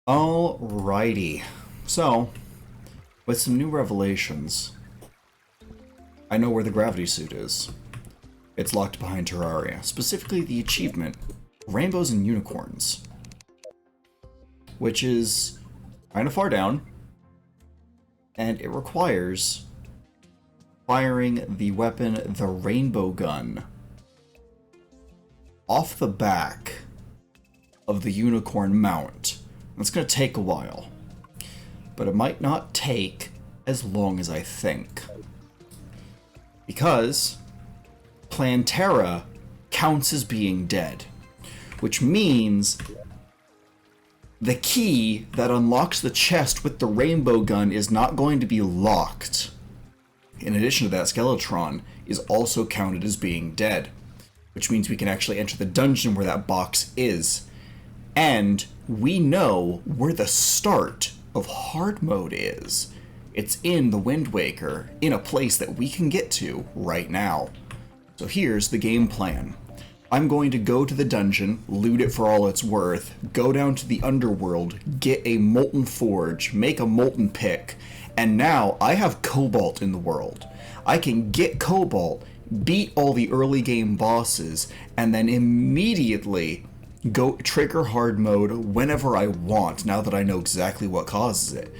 Alrighty. So, with some new revelations, I know where the gravity suit is. It's locked behind Terraria, specifically the achievement, Rainbows and Unicorns, which is kind of far down, and it requires firing the weapon, the Rainbow Gun, off the back of the Unicorn mount. It's going to take a while, but it might not take as long as I think, because Plantera counts as being dead, which means the key that unlocks the chest with the Rainbow Gun is not going to be locked. In addition to that, Skeletron is also counted as being dead, which means we can actually enter the dungeon where that box is. And we know where the start of hard mode is. It's in the Wind Waker, in a place that we can get to right now. So here's the game plan. I'm going to go to the dungeon, loot it for all it's worth, go down to the underworld, get a molten forge, make a molten pick, and now I have cobalt in the world. I can get cobalt, beat all the early game bosses, and then immediately go trigger hard mode whenever I want, now that I know exactly what causes it.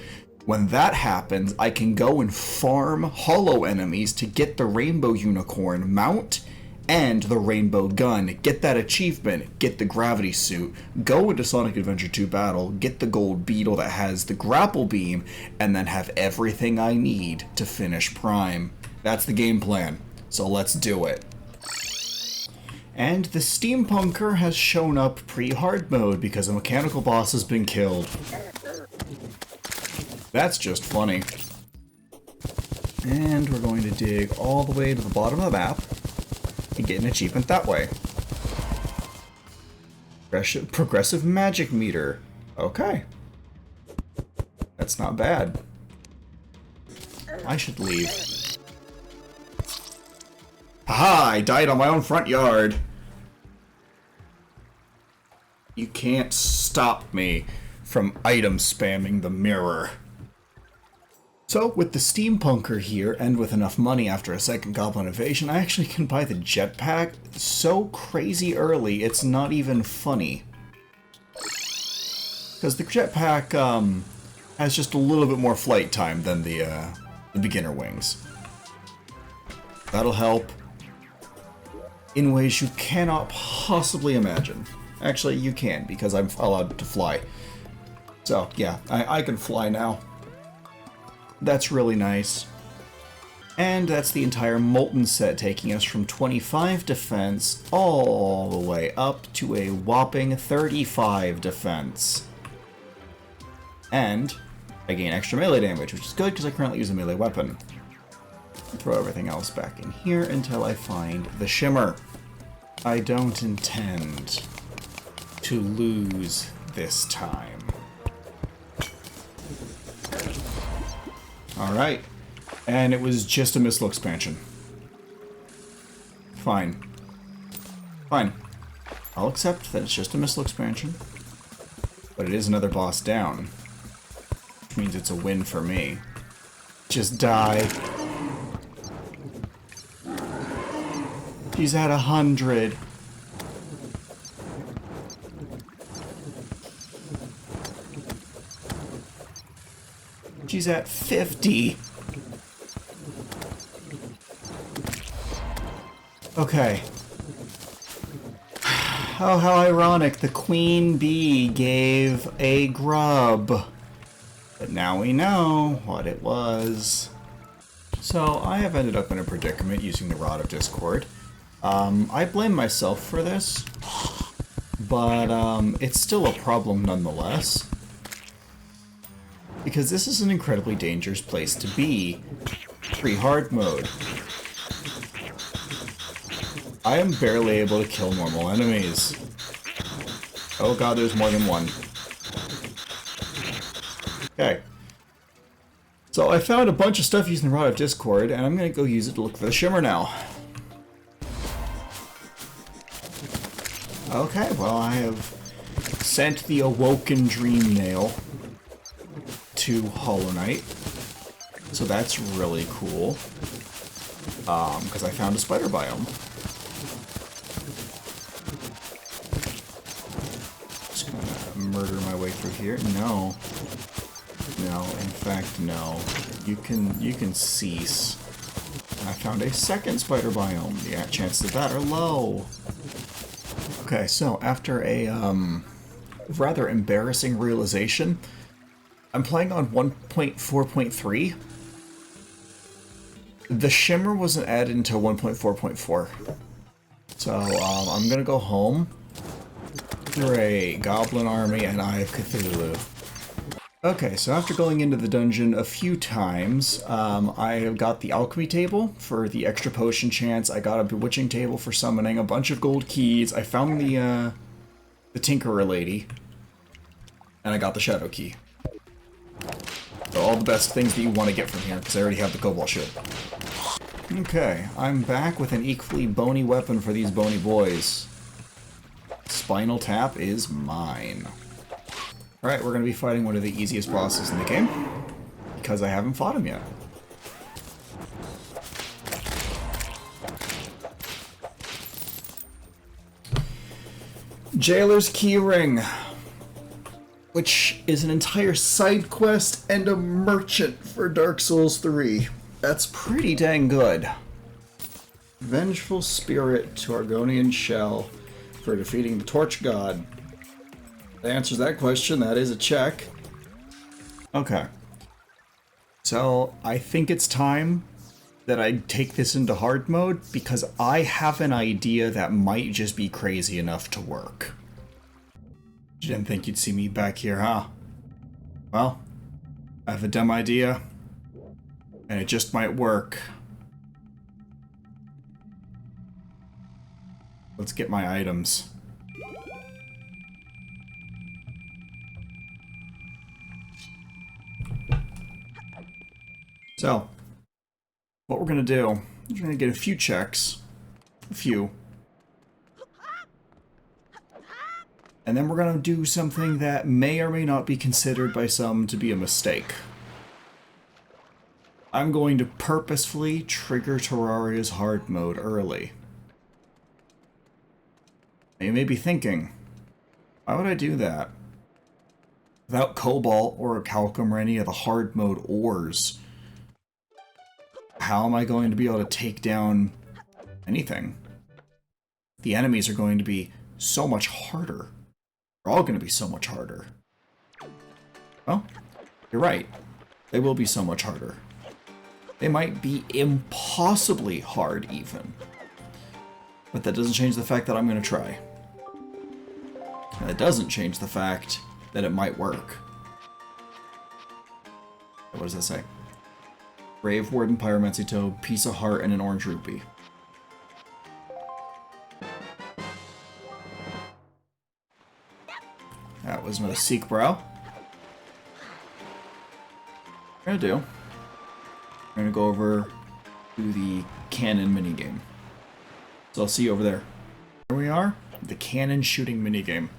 When that happens, I can go and farm hollow enemies to get the Rainbow Unicorn mount and the Rainbow Gun, get that achievement, get the gravity suit, go into Sonic Adventure 2 Battle, get the gold beetle that has the grapple beam, and then have everything I need to finish Prime. That's the game plan, so let's do it. And the Steampunker has shown up pre-hard mode because a mechanical boss has been killed. That's just funny. And we're going to dig all the way to the bottom of the map and get an achievement that way. Progressive magic meter. Okay. That's not bad. I should leave. Haha! I died on my own front yard! You can't stop me from item spamming the mirror. So, with the Steampunker here, and with enough money after a second Goblin Invasion, I actually can buy the jetpack so crazy early, it's not even funny. Because the jetpack has just a little bit more flight time than the beginner wings. That'll help in ways you cannot possibly imagine. Actually, you can, because I'm allowed to fly. So, yeah, I can fly now. That's really nice. And that's the entire Molten set, taking us from 25 defense all the way up to a whopping 35 defense. And I gain extra melee damage, which is good because I currently use a melee weapon. Throw everything else back in here until I find the shimmer. I don't intend to lose this time. Alright, and it was just a missile expansion. Fine. Fine. I'll accept that it's just a missile expansion, but it is another boss down, which means it's a win for me. Just die. He's at 100. She's at 50. Okay. Oh, how ironic. The queen bee gave a grub. But now we know what it was. So, I have ended up in a predicament using the Rod of Discord. I blame myself for this, but it's still a problem nonetheless. Because this is an incredibly dangerous place to be pre-hard mode. I am barely able to kill normal enemies. Oh god, there's more than one. Okay. So I found a bunch of stuff using the Rod of Discord, and I'm going to go use it to look for the shimmer now. Okay, well I have sent the Awoken Dream Nail to Hollow Knight. So that's really cool. Because I found a spider biome. Just gonna murder my way through here. No. No, in fact, no. You can cease. I found a second spider biome. The chances of that are low. Okay, so after a rather embarrassing realization, I'm playing on 1.4.3. The shimmer wasn't added until 1.4.4. So I'm gonna go home. Through a goblin army and Eye of Cthulhu. Okay, so after going into the dungeon a few times, I got the alchemy table for the extra potion chance. I got a bewitching table for summoning, a bunch of gold keys. I found the Tinkerer lady, and I got the shadow key. So all the best things that you want to get from here, because I already have the cobalt shield. Okay, I'm back with an equally bony weapon for these bony boys. Spinal Tap is mine. Alright, we're going to be fighting one of the easiest bosses in the game, because I haven't fought him yet. Jailer's Keyring, which is an entire side quest and a merchant for Dark Souls 3. That's pretty dang good. Vengeful Spirit to Argonian Shell for defeating the Torch God. That answers that question. That is a check. Okay. So, I think it's time that I take this into hard mode, because I have an idea that might just be crazy enough to work. You didn't think you'd see me back here, huh? Well, I have a dumb idea, and it just might work. Let's get my items. So, what we're gonna do, we're gonna get a few checks. A few. And then we're gonna do something that may or may not be considered by some to be a mistake. I'm going to purposefully trigger Terraria's hard mode early. Now you may be thinking, why would I do that? Without Cobalt or Calcum or any of the hard mode ores, how am I going to be able to take down anything? The enemies are going to be so much harder. They're all going to be so much harder. Well, you're right. They will be so much harder. They might be impossibly hard, even. But that doesn't change the fact that I'm going to try. And it doesn't change the fact that it might work. What does that say? Brave Warden Pyromancy Toad, Piece of Heart, and an Orange Rupee. That was another Seek Brow. What we're gonna do, we're gonna go over to the cannon minigame. So I'll see you over there. Here we are, the cannon shooting minigame.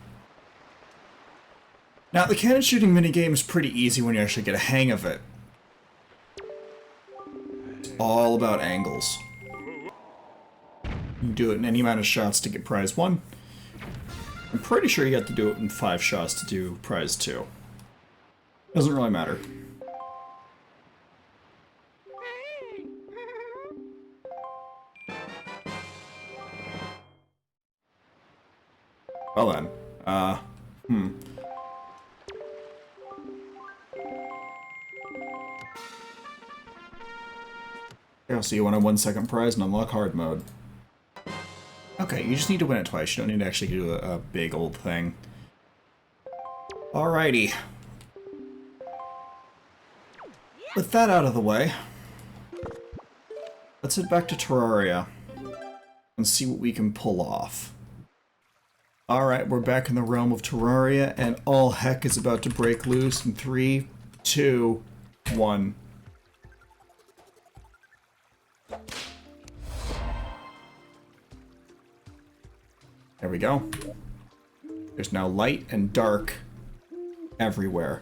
Now, the cannon shooting minigame is pretty easy when you actually get a hang of it. It's all about angles. You can do it in any amount of shots to get prize 1. I'm pretty sure you have to do it in 5 shots to do prize 2. Doesn't really matter. Well then, I'll see you want a 1-second prize and unlock hard mode. Okay, you just need to win it twice. You don't need to actually do a big old thing. Alrighty. With that out of the way, let's head back to Terraria and see what we can pull off. Alright, we're back in the realm of Terraria, and all heck is about to break loose in 3, 2, 1. There we go. There's now light and dark everywhere.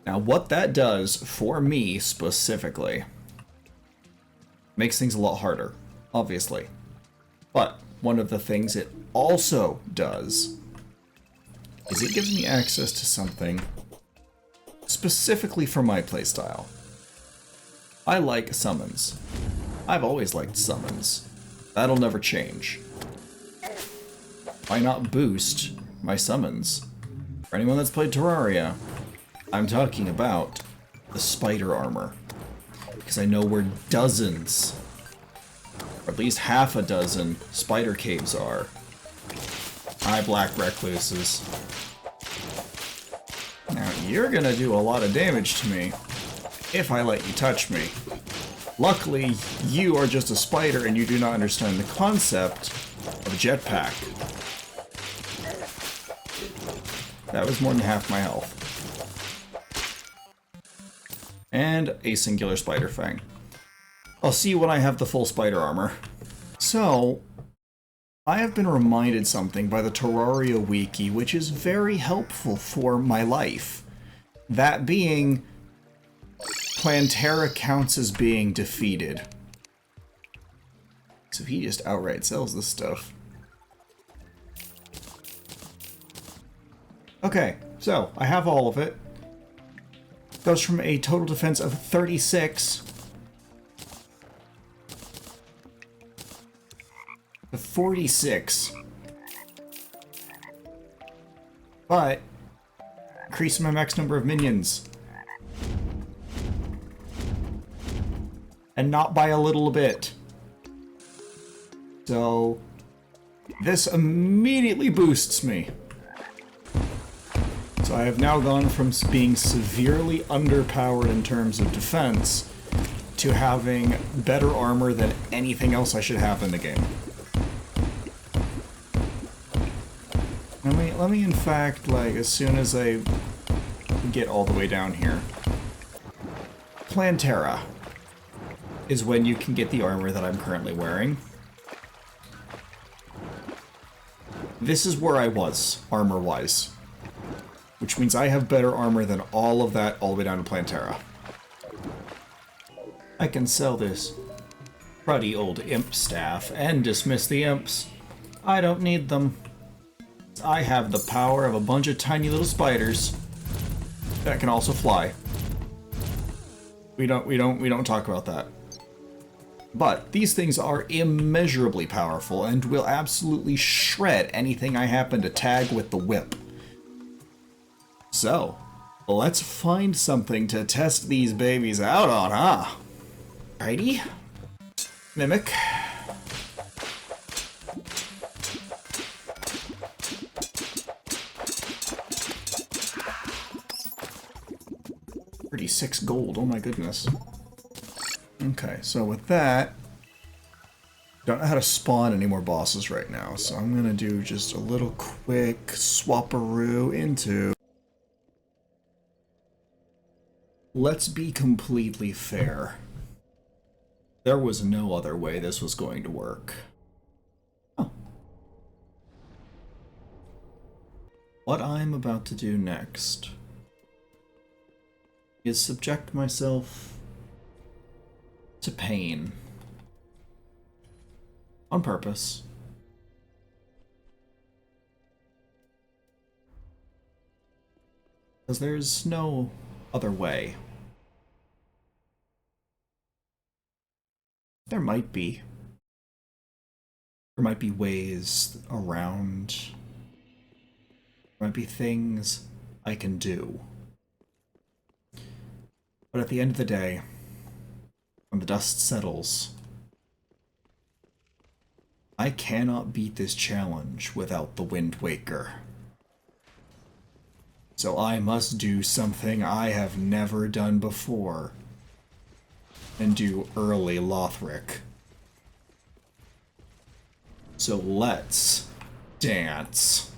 Now, what that does for me specifically makes things a lot harder, obviously. But one of the things it also does is it gives me access to something specifically for my playstyle. I like summons. I've always liked summons. That'll never change. Why not boost my summons? For anyone that's played Terraria, I'm talking about the spider armor. Because I know where dozens, or at least half a dozen, spider caves are. Hi, black recluses. Now, you're gonna do a lot of damage to me if I let you touch me. Luckily, you are just a spider and you do not understand the concept of a jetpack. That was more than half my health. And a singular spider fang. I'll see you when I have the full spider armor. So, I have been reminded something by the Terraria wiki, which is very helpful for my life. That being, Plantera counts as being defeated. So he just outright sells this stuff. Okay, so I have all of it. Goes from a total defense of 36 to 46. But increase my max number of minions. And not by a little bit. So this immediately boosts me. So I have now gone from being severely underpowered in terms of defense to having better armor than anything else I should have in the game. Let me in fact, like, as soon as I get all the way down here. Plantera is when you can get the armor that I'm currently wearing. This is where I was, armor-wise. Which means I have better armor than all of that all the way down to Plantera. I can sell this cruddy old imp staff and dismiss the imps. I don't need them. I have the power of a bunch of tiny little spiders that can also fly. We don't talk about that. But these things are immeasurably powerful and will absolutely shred anything I happen to tag with the whip. So, let's find something to test these babies out on, huh? Righty. Mimic. $36 gold, oh my goodness. Okay, so with that, don't know how to spawn any more bosses right now, so I'm gonna do just a little quick swapperoo into... Let's be completely fair. There was no other way this was going to work. Oh. What I'm about to do next is subject myself to pain. On purpose. Because there's no other way. There might be. There might be ways around. There might be things I can do. But at the end of the day, when the dust settles, I cannot beat this challenge without the Wind Waker. So I must do something I have never done before, and do early Lothric. So let's dance.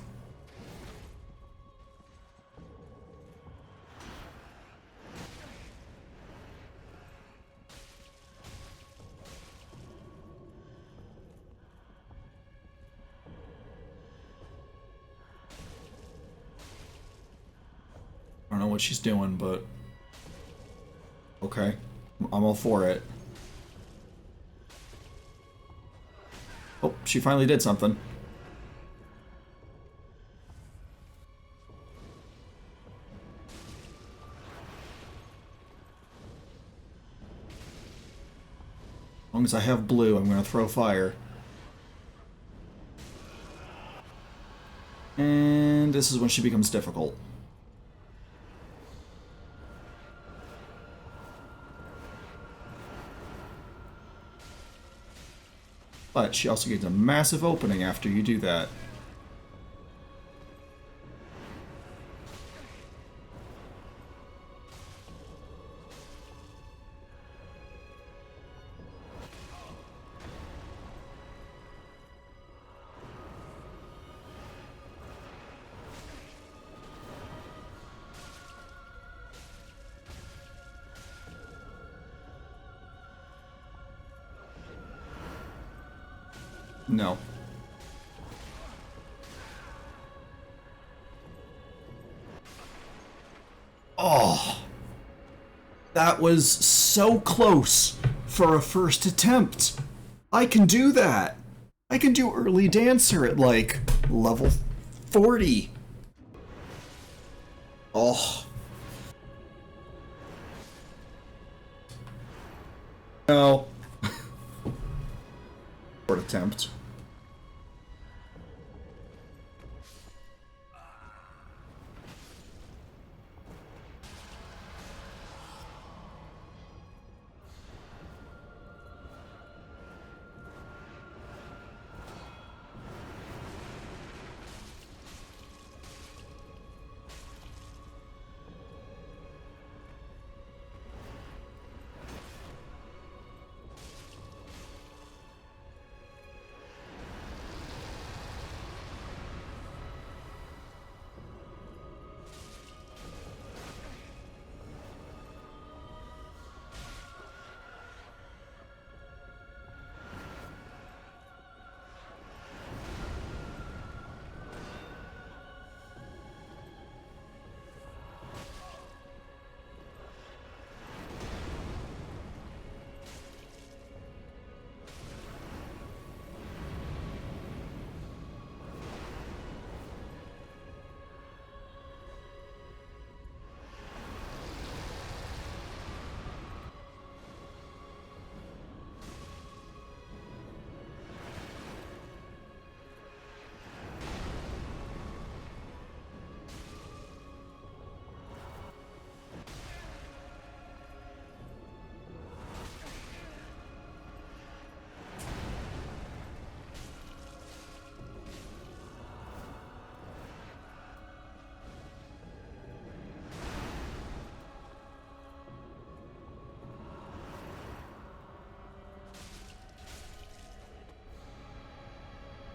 I don't know what she's doing, but okay. I'm all for it. Oh, she finally did something. As long as I have blue, I'm gonna throw fire. And this is when she becomes difficult. But she also gets a massive opening after you do that. No. Oh, that was so close for a first attempt. I can do that. I can do early dancer at like level 40. Oh. No. Short attempt.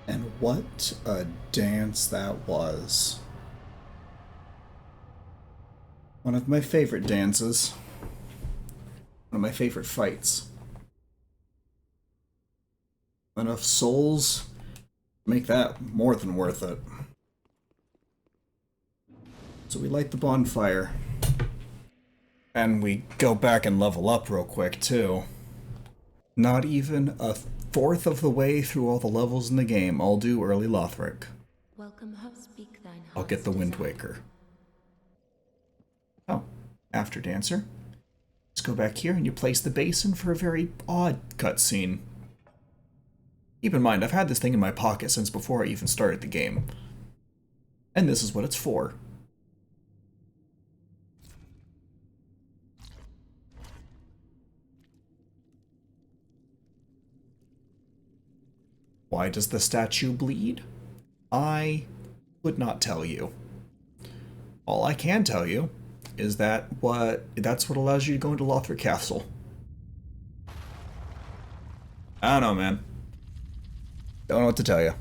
And what a dance that was. One of my favorite dances. One of my favorite fights. Enough souls make that more than worth it. So we light the bonfire. And we go back and level up real quick, too. Not even a fourth of the way through all the levels in the game, I'll do early Lothric. I'll get the Wind Waker. Oh, after Dancer. Let's go back here and you place the basin for a very odd cutscene. Keep in mind, I've had this thing in my pocket since before I even started the game. And this is what it's for. Why does the statue bleed? I would not tell you. All I can tell you is that's what allows you to go into Lothric Castle. I don't know, man. Don't know what to tell you.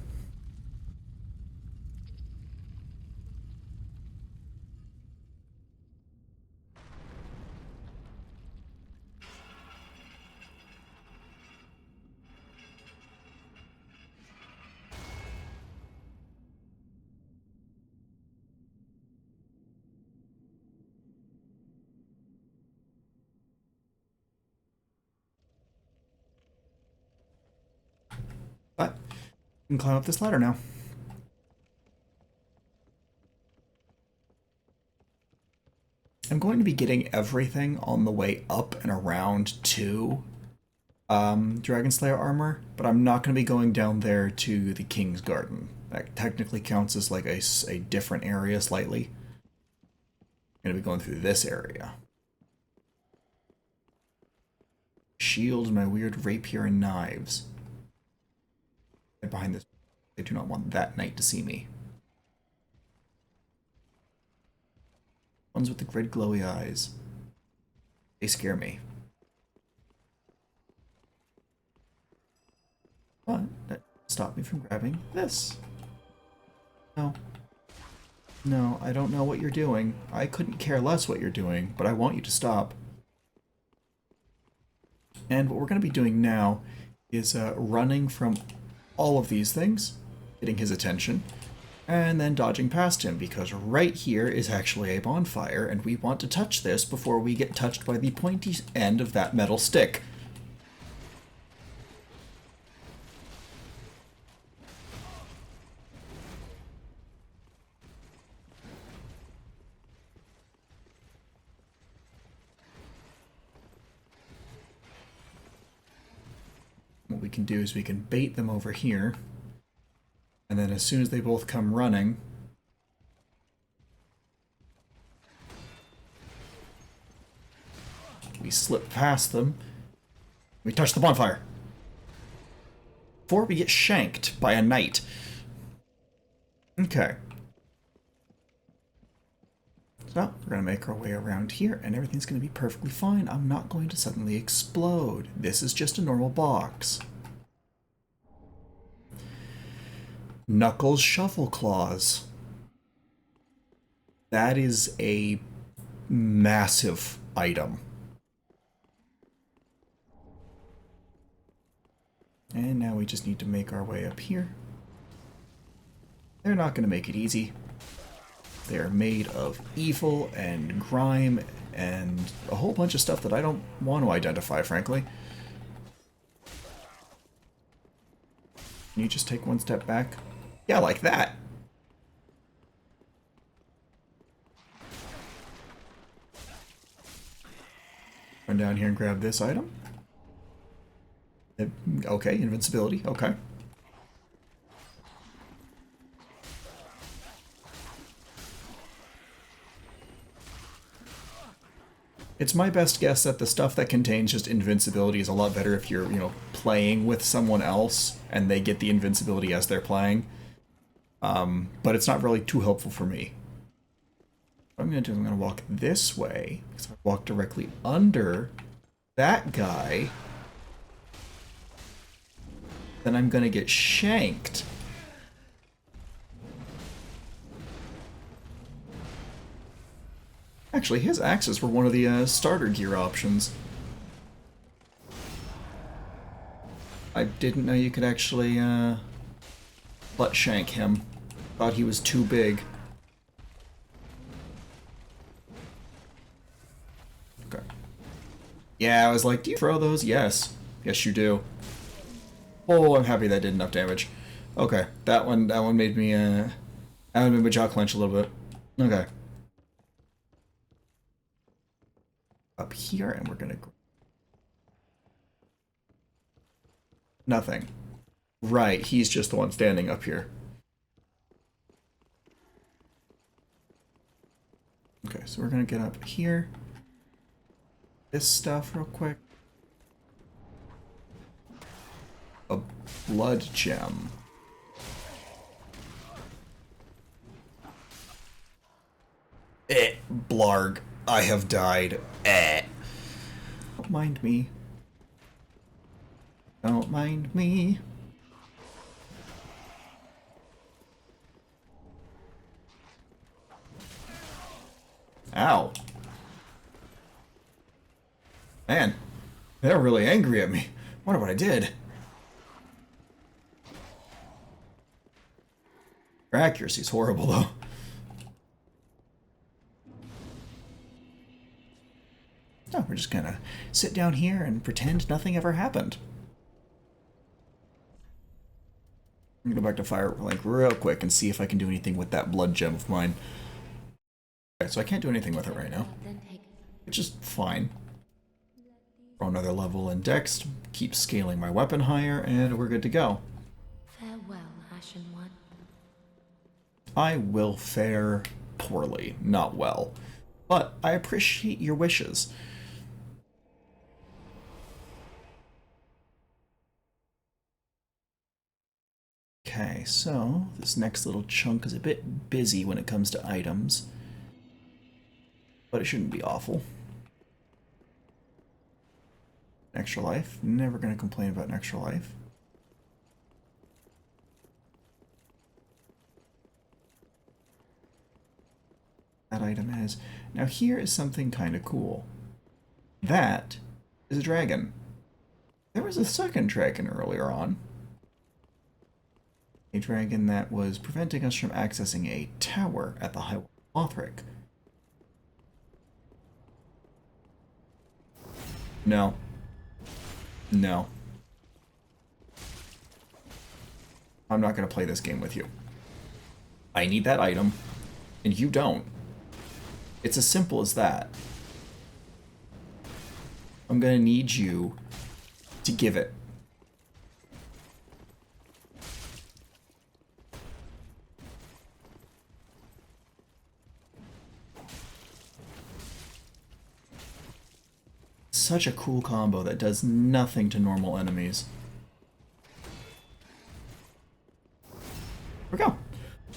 can climb up this ladder now. I'm going to be getting everything on the way up and around to Dragon Slayer armor, but I'm not going to be going down there to the King's Garden. That technically counts as like a different area slightly. I'm going to be going through this area. Shield, my weird rapier and knives. They're behind this. I do not want that knight to see me. Ones with the red glowy eyes. They scare me. But that stopped me from grabbing this. No. No, I don't know what you're doing. I couldn't care less what you're doing, but I want you to stop. And what we're going to be doing now is running from all of these things, getting his attention, and then dodging past him, because right here is actually a bonfire, and we want to touch this before we get touched by the pointy end of that metal stick. What we can do is we can bait them over here, and then as soon as they both come running, we slip past them, we touch the bonfire, before we get shanked by a knight. Okay. So, we're going to make our way around here, and everything's going to be perfectly fine. I'm not going to suddenly explode. This is just a normal box. Knuckles Shovel Claws. That is a massive item. And now we just need to make our way up here. They're not going to make it easy. They're made of evil and grime and a whole bunch of stuff that I don't want to identify, frankly. Can you just take one step back? Yeah, like that. Run down here and grab this item. Okay, invincibility, okay. It's my best guess that the stuff that contains just invincibility is a lot better if you're, playing with someone else and they get the invincibility as they're playing. But it's not really too helpful for me. What I'm going to do is I'm going to walk this way, because if I walk directly under that guy, then I'm going to get shanked. Actually, his axes were one of the starter gear options. I didn't know you could actually butt shank him. Thought he was too big. Okay. Yeah, I was like, do you throw those? Yes. Yes, you do. Oh, I'm happy that did enough damage. Okay, that one made me that one made my jaw clench a little bit. Okay. Up here, and we're gonna... Nothing. Right, he's just the one standing up here. Okay, so we're gonna get up here. This stuff real quick. A blood gem. Blarg. I have died. Don't mind me. Don't mind me. Ow. Man, they're really angry at me. Wonder what I did. Their accuracy's horrible, though. So we're just gonna sit down here and pretend nothing ever happened. I'm gonna go back to fire like real quick and see if I can do anything with that blood gem of mine. Okay, so I can't do anything with it right now, which is fine. Throw another level in Dex, keep scaling my weapon higher, and we're good to go. Farewell, Ashen One. I will fare poorly, not well, but I appreciate your wishes. Okay, so this next little chunk is a bit busy when it comes to items, but it shouldn't be awful. Extra life, never going to complain about an extra life. That item is. Now here is something kind of cool. That is a dragon. There was a second dragon earlier on. A dragon that was preventing us from accessing a tower at the High Wall of Lothric. No. No. I'm not going to play this game with you. I need that item, and you don't. It's as simple as that. I'm going to need you to give it. Such a cool combo that does nothing to normal enemies. There we go.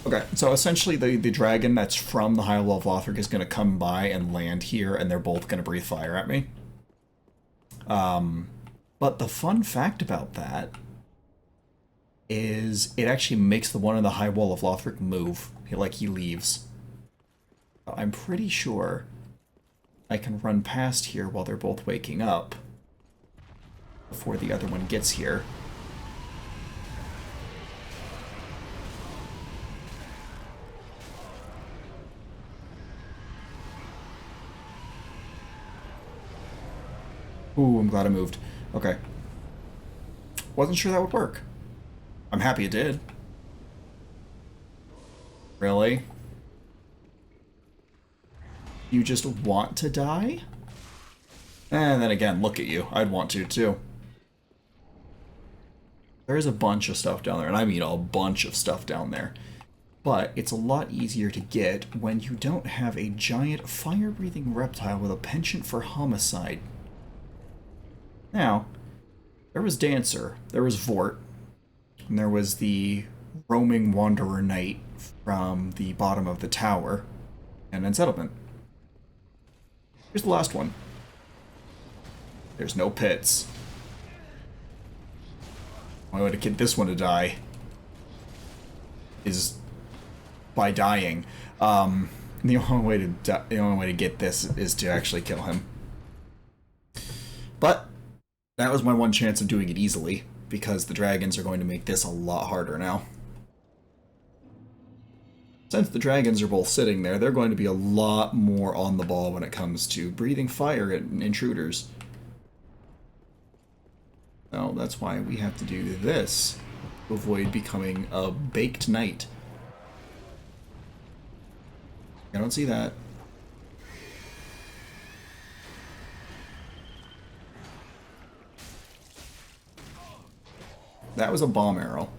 Okay, so essentially the dragon that's from the High Wall of Lothric is going to come by and land here, and they're both going to breathe fire at me. But the fun fact about that is it actually makes the one in the High Wall of Lothric move. He leaves. I'm pretty sure I can run past here while they're both waking up before the other one gets here. Ooh, I'm glad I moved. Okay. Wasn't sure that would work. I'm happy it did. Really? You just want to die? And then again, look at you. I'd want to, too. There is a bunch of stuff down there, and I mean a bunch of stuff down there. But it's a lot easier to get when you don't have a giant fire-breathing reptile with a penchant for homicide. Now, there was Dancer, there was Vort, and there was the roaming wanderer knight from the bottom of the tower, and then Settlement. Here's the last one. There's no pits. The only way to get this one to die is by dying. The only way to get this is to actually kill him. But that was my one chance of doing it easily, because the dragons are going to make this a lot harder now. Since the dragons are both sitting there, they're going to be a lot more on the ball when it comes to breathing fire at intruders. So that's why we have to do this to avoid becoming a baked knight. I don't see that. That was a bomb arrow.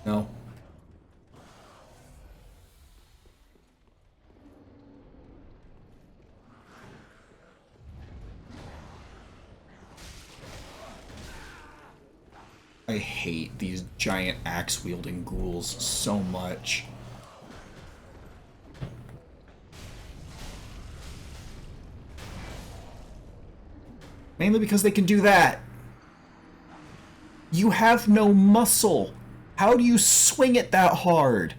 No. I hate these giant axe-wielding ghouls so much. Mainly because they can do that. You have no muscle. How do you swing it that hard?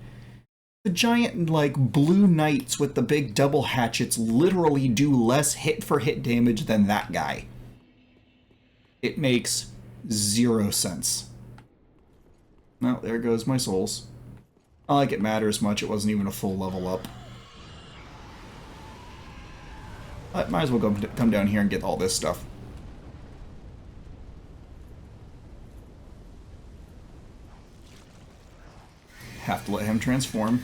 The giant, like, blue knights with the big double hatchets literally do less hit-for-hit damage than that guy. It makes 0 sense. Well, there goes my souls. Not like it matters much, it wasn't even a full level up. I might as well come down here and get all this stuff. Have to let him transform.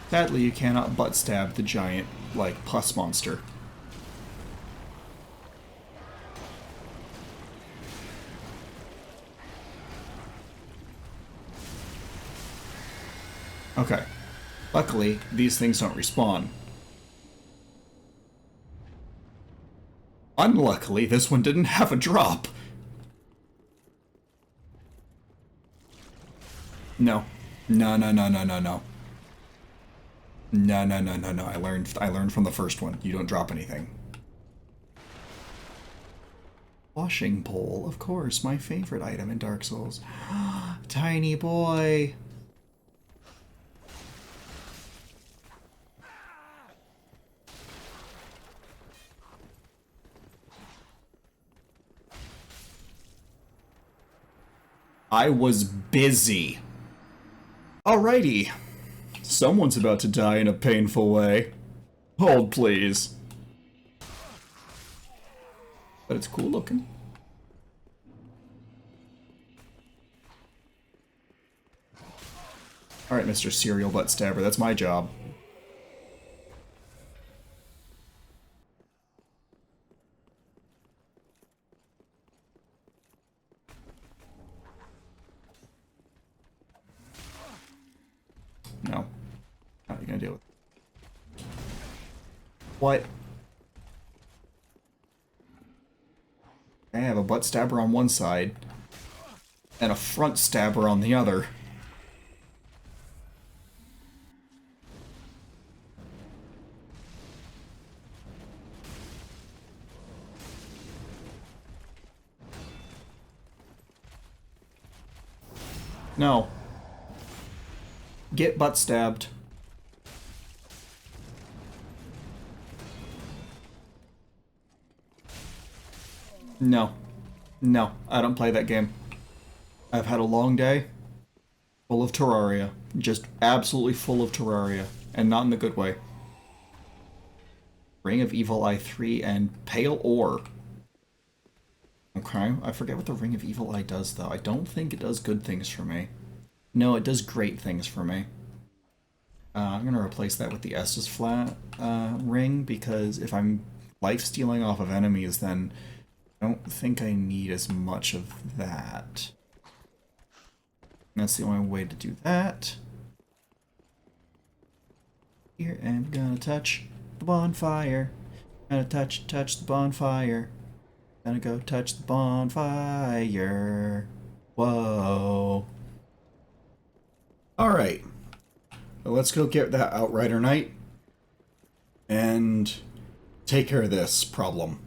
Sadly, you cannot butt stab the giant, like, pus monster. Okay. Luckily, these things don't respawn. Unluckily, this one didn't have a drop. No. No, no, no, no, no, no. No, no, no, no, no. I learned from the first one. You don't drop anything. Washing pole, of course, my favorite item in Dark Souls. Tiny boy. I was busy. Alrighty. Someone's about to die in a painful way. Hold, please. But it's cool looking. Alright, Mr. Serial Butt Stabber, that's my job. No. How are you gonna deal with it? What? I have a butt stabber on one side and a front stabber on the other. No. Get butt stabbed. No. No, I don't play that game. I've had a long day, full of Terraria. Just absolutely full of Terraria, and not in the good way. Ring of Evil Eye 3 and Pale Ore. Okay, I forget what the Ring of Evil Eye does, though. I don't think it does good things for me. No, it does great things for me. I'm going to replace that with the Estus Flat ring, because if I'm life-stealing off of enemies, then I don't think I need as much of that. That's the only way to do that. Here, and I'm gonna touch the bonfire. Gonna touch the bonfire. Gonna go touch the bonfire. Whoa. Alright. Well, let's go get that Outrider Knight and take care of this problem.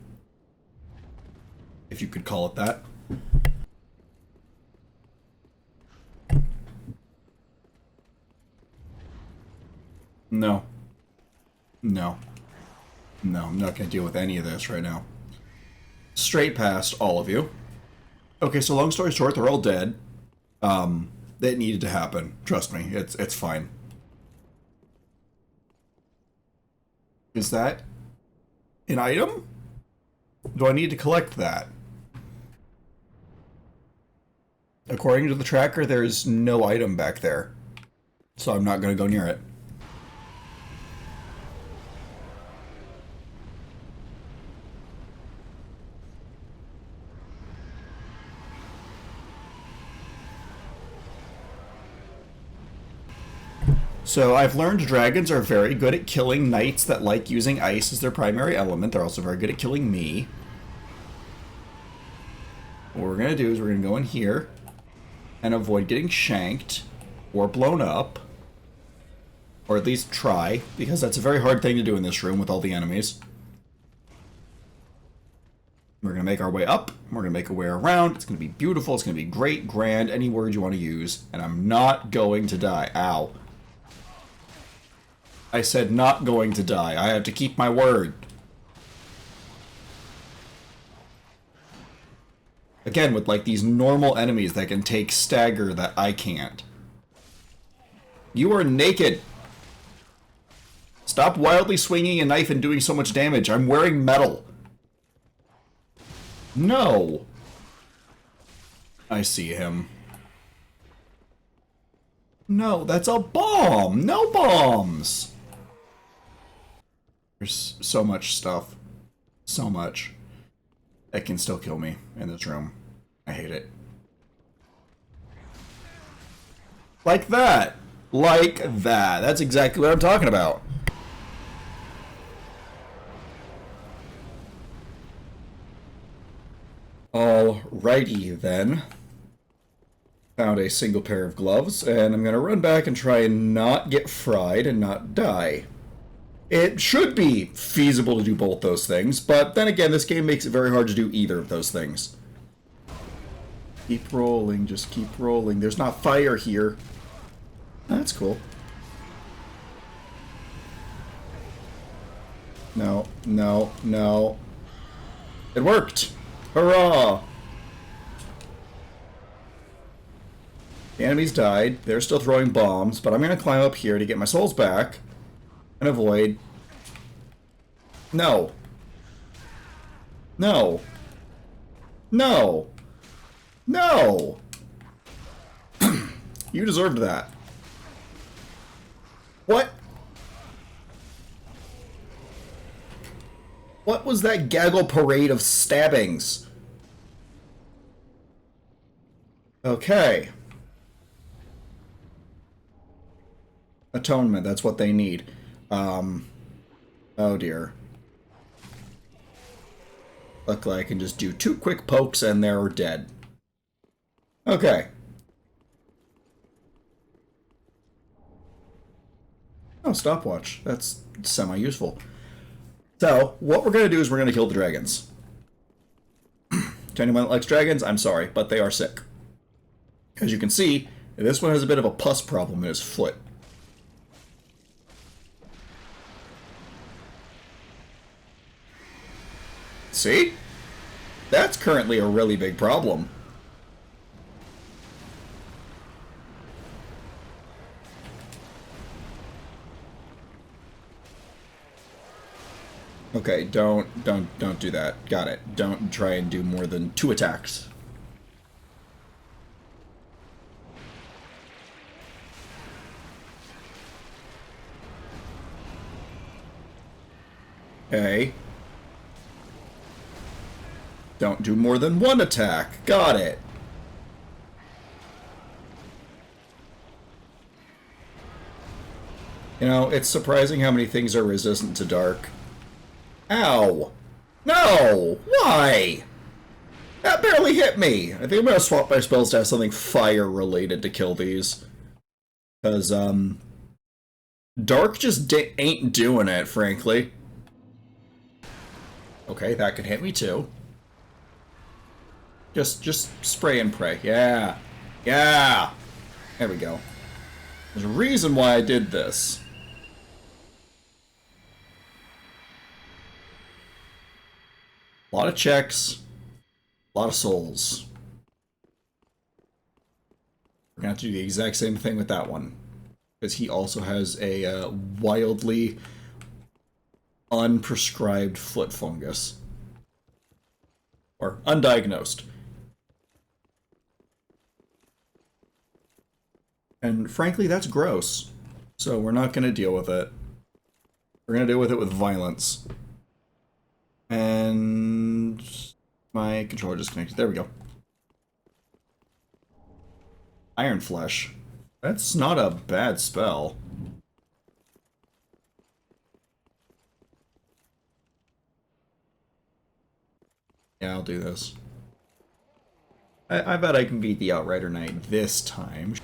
If you could call it that. No. No. No, I'm not going to deal with any of this right now. Straight past all of you. Okay, so long story short, they're all dead. That needed to happen. Trust me, it's fine. Is that an item? Do I need to collect that? According to the tracker, there's no item back there. So I'm not going to go near it. So I've learned dragons are very good at killing knights that like using ice as their primary element. They're also very good at killing me. What we're going to do is we're going to go in here and avoid getting shanked or blown up. Or at least try, because that's a very hard thing to do in this room with all the enemies. We're going to make our way up. We're going to make our way around. It's going to be beautiful. It's going to be great, grand, any word you want to use. And I'm not going to die. Ow. I said not going to die. I have to keep my word. Again, with like these normal enemies that can take stagger that I can't. You are naked. Stop wildly swinging a knife and doing so much damage. I'm wearing metal. No. I see him. No, that's a bomb. No bombs. There's so much stuff. So much. That can still kill me in this room. I hate it. Like that. Like that. That's exactly what I'm talking about. Alrighty then. Found a single pair of gloves, and I'm gonna run back and try and not get fried and not die. It should be feasible to do both those things, but then again, this game makes it very hard to do either of those things. Keep rolling, just keep rolling. There's not fire here. That's cool. No, no, no. It worked! Hurrah! The enemies died. They're still throwing bombs, but I'm gonna climb up here to get my souls back and avoid. No. No. No. No! You deserved that. What? What was that gaggle parade of stabbings? Okay. Atonement, that's what they need. Oh dear. Luckily I can just do 2 quick pokes and they're dead. Okay. Oh, stopwatch. That's semi-useful. So, what we're going to do is we're going to kill the dragons. To anyone that likes dragons, I'm sorry, but they are sick. As you can see, this one has a bit of a pus problem in his foot. See? That's currently a really big problem. Okay, don't do that. Got it. Don't try and do more than 2 attacks. Okay. Don't do more than 1 attack. Got it. You know, it's surprising how many things are resistant to dark. Ow! No! Why? That barely hit me! I think I'm gonna swap my spells to have something fire-related to kill these. Because, dark just ain't doing it, frankly. Okay, that could hit me too. Just spray and pray. Yeah! Yeah! There we go. There's a reason why I did this. A lot of checks, a lot of souls. We're gonna have to do the exact same thing with that one, because he also has a wildly unprescribed foot fungus. Or undiagnosed. And frankly, that's gross. So we're not gonna deal with it. We're gonna deal with it with violence. And my controller disconnected. There we go. Iron Flesh. That's not a bad spell. Yeah, I'll do this. I bet I can beat the Outrider Knight this time.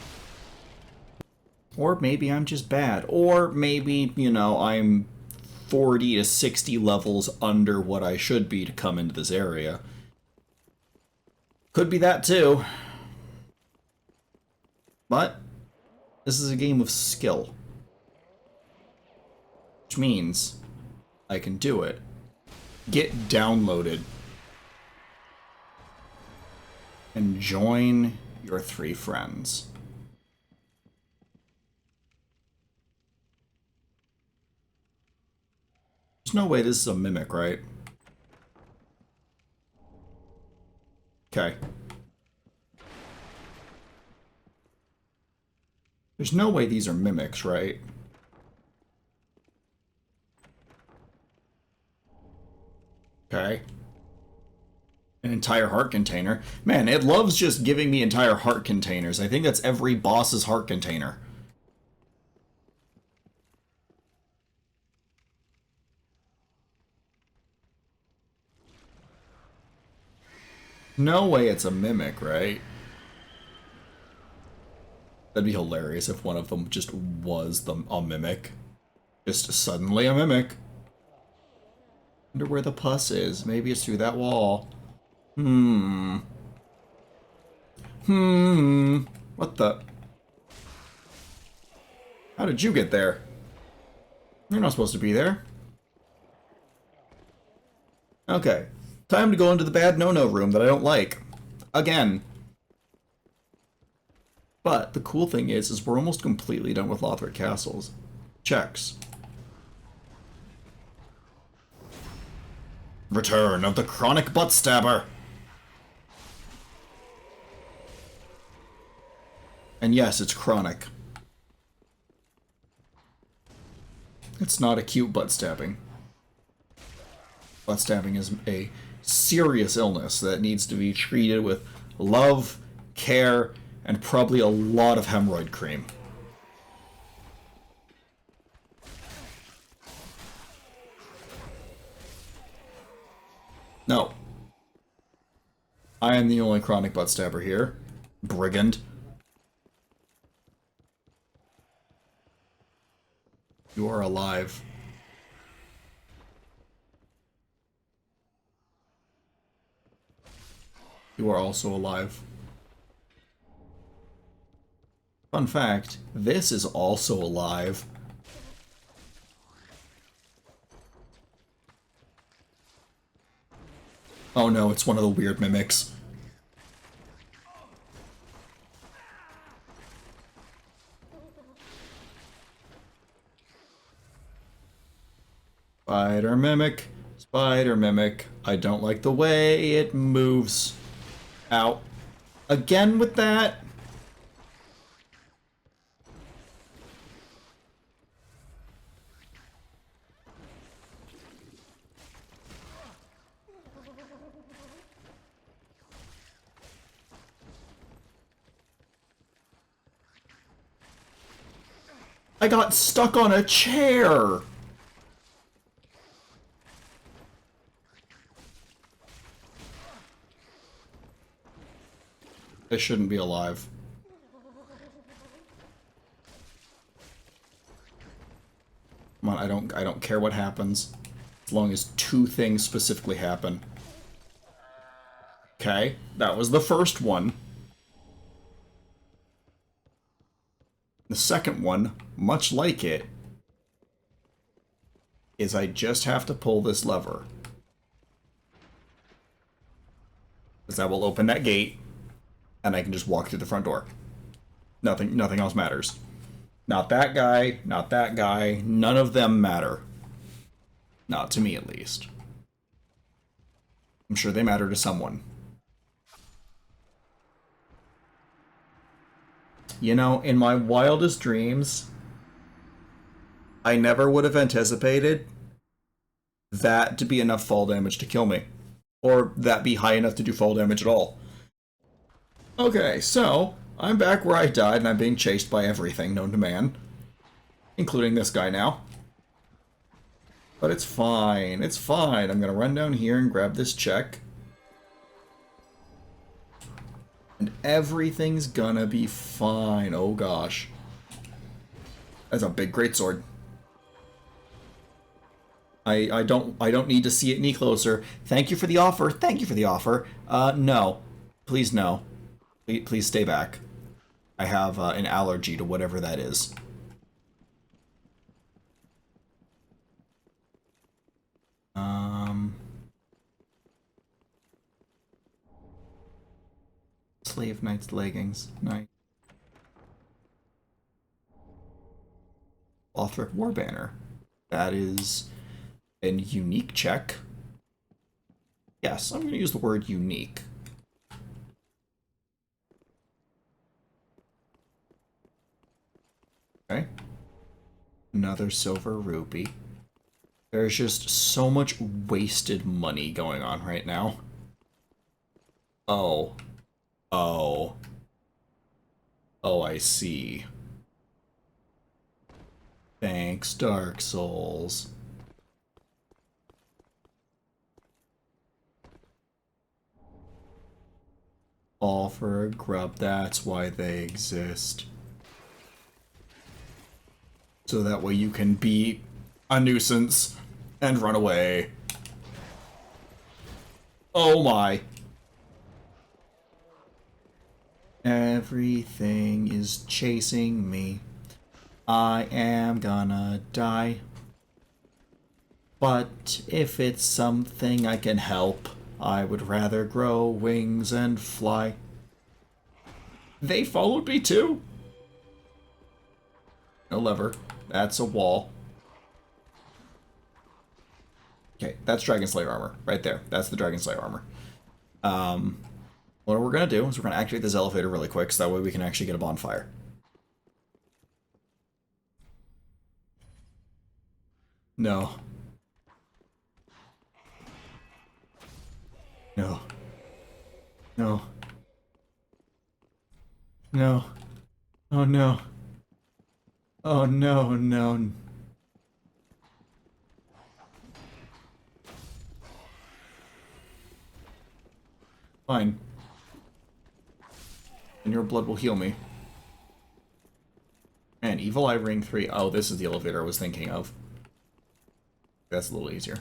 Or maybe I'm just bad. Or maybe, you know, I'm 40 to 60 levels under what I should be to come into this area. Could be that too. But this is a game of skill. Which means I can do it. Get downloaded. And join your 3 friends. There's no way this is a mimic, right? Okay. There's no way these are mimics, right? Okay. An entire heart container. Man, it loves just giving me entire heart containers. I think that's every boss's heart container. No way it's a mimic, right? That'd be hilarious if one of them just was a mimic. Just suddenly a mimic. Wonder where the pus is. Maybe it's through that wall. What the? How did you get there? You're not supposed to be there. Okay. Time to go into the bad no-no room that I don't like. Again. But the cool thing is we're almost completely done with Lothric Castles. Checks. Return of the Chronic Butt Stabber. And yes, it's chronic. It's not acute butt stabbing. Butt stabbing is a serious illness that needs to be treated with love, care, and probably a lot of hemorrhoid cream. No. I am the only chronic butt stabber here. Brigand. You are alive. You are also alive. Fun fact, this is also alive. Oh no, it's one of the weird mimics. Spider mimic, spider mimic. I don't like the way it moves. Ow. Again with that? I got stuck on a chair! They shouldn't be alive. Come on, I don't care what happens. As long as 2 things specifically happen. Okay, that was the first one. The second one, much like it, is I just have to pull this lever. Because that will open that gate, and I can just walk through the front door. Nothing else matters. Not that guy, not that guy, none of them matter. Not to me, at least. I'm sure they matter to someone. You know, in my wildest dreams, I never would have anticipated that to be enough fall damage to kill me. Or that be high enough to do fall damage at all. Okay, so, I'm back where I died and I'm being chased by everything known to man. Including this guy now. But it's fine, it's fine. I'm gonna run down here and grab this check. And everything's gonna be fine. Oh gosh. That's a big greatsword. I don't need to see it any closer. Thank you for the offer. Thank you for the offer. No. Please no. Please stay back. I have an allergy to whatever that is. Slave Knight's leggings. Nice. Lothric Warbanner. That is an unique check. Yes, I'm going to use the word unique. Okay. Another silver rupee. There's just so much wasted money going on right now. Oh. Oh. Oh, I see. Thanks, Dark Souls. All for a grub, that's why they exist. So that way you can be a nuisance and run away. Oh my. Everything is chasing me. I am gonna die. But if it's something I can help, I would rather grow wings and fly. They followed me too. No lever. That's a wall. Okay, that's Dragon Slayer armor. Right there. That's the Dragon Slayer armor. What we're going to do is we're going to activate this elevator really quick so that way we can actually get a bonfire. No. No. No. No. Oh no. Oh no, no. Fine. And your blood will heal me. Man, Evil Eye Ring 3. Oh, this is the elevator I was thinking of. That's a little easier.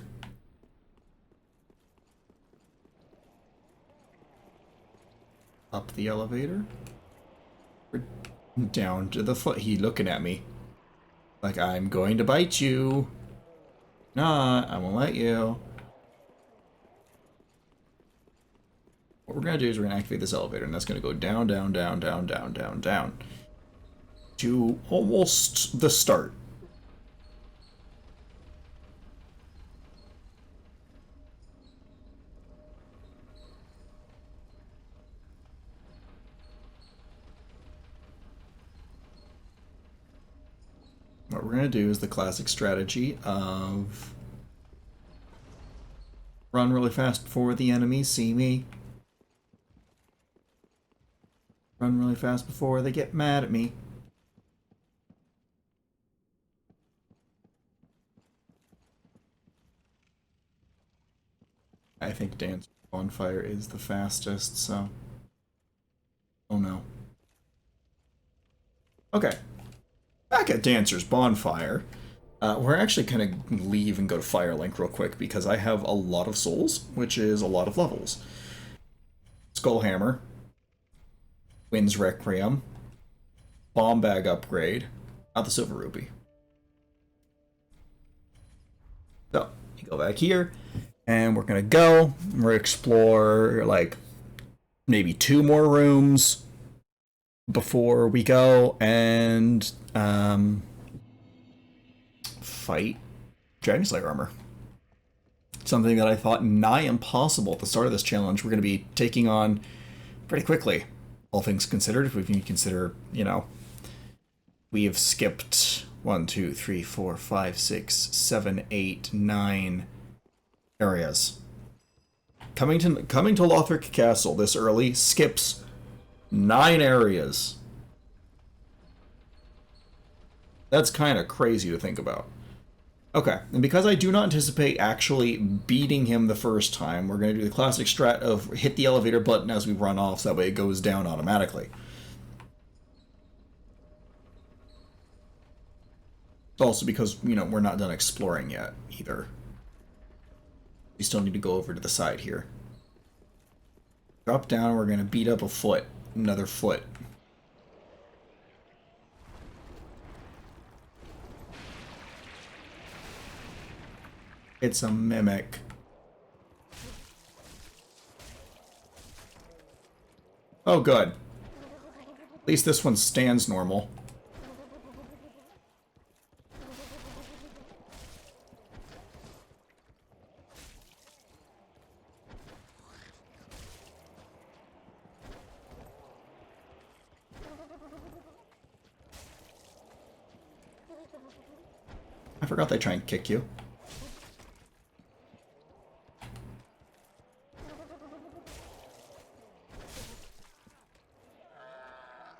Up the elevator. We're down to the foot. He looking at me. Like, I'm going to bite you. Not, I won't let you. What we're going to do is we're going to activate this elevator, and that's going to go down, down, down, down, down, down, down. To almost the start. What we're going to do is the classic strategy of run really fast before the enemies see me. Run really fast before they get mad at me. I think Dance Bonfire is the fastest, so... Oh no. Okay. Back at Dancer's Bonfire, we're actually going to leave and go to Firelink real quick because I have a lot of souls, which is a lot of levels. Skullhammer, Wind's Requiem, Bomb Bag upgrade, not the Silver Rupee. So, you go back here, and we're going to go, we're going to explore, like, maybe 2 more rooms before we go and fight Dragon Slayer armor. Something that I thought nigh impossible at the start of this challenge we're going to be taking on pretty quickly. All things considered, if we can consider, you know, we have skipped 1, 2, 3, 4, 5, 6, 7, 8, 9 areas. Coming to Lothric Castle this early skips 9 areas. That's kind of crazy to think about. Okay, and because I do not anticipate actually beating him the first time, we're going to do the classic strat of hit the elevator button as we run off, so that way it goes down automatically. It's also because, you know, we're not done exploring yet, either. We still need to go over to the side here. Drop down, we're going to beat up a foot. Another foot. It's a mimic. Oh, good. At least this one stands normal. I forgot they try and kick you.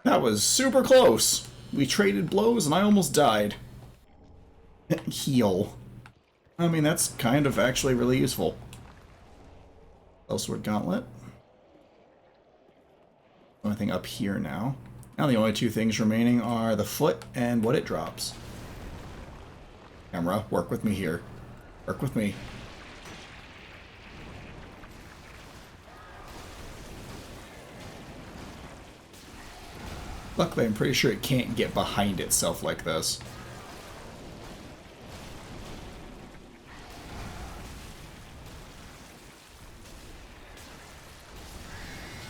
That was super close. We traded blows and I almost died. Heal. I mean, that's kind of actually really useful. Elsword Gauntlet. Only thing up here now. Now the only two things remaining are the foot and what it drops. Camera, work with me here. Work with me. Luckily, I'm pretty sure it can't get behind itself like this.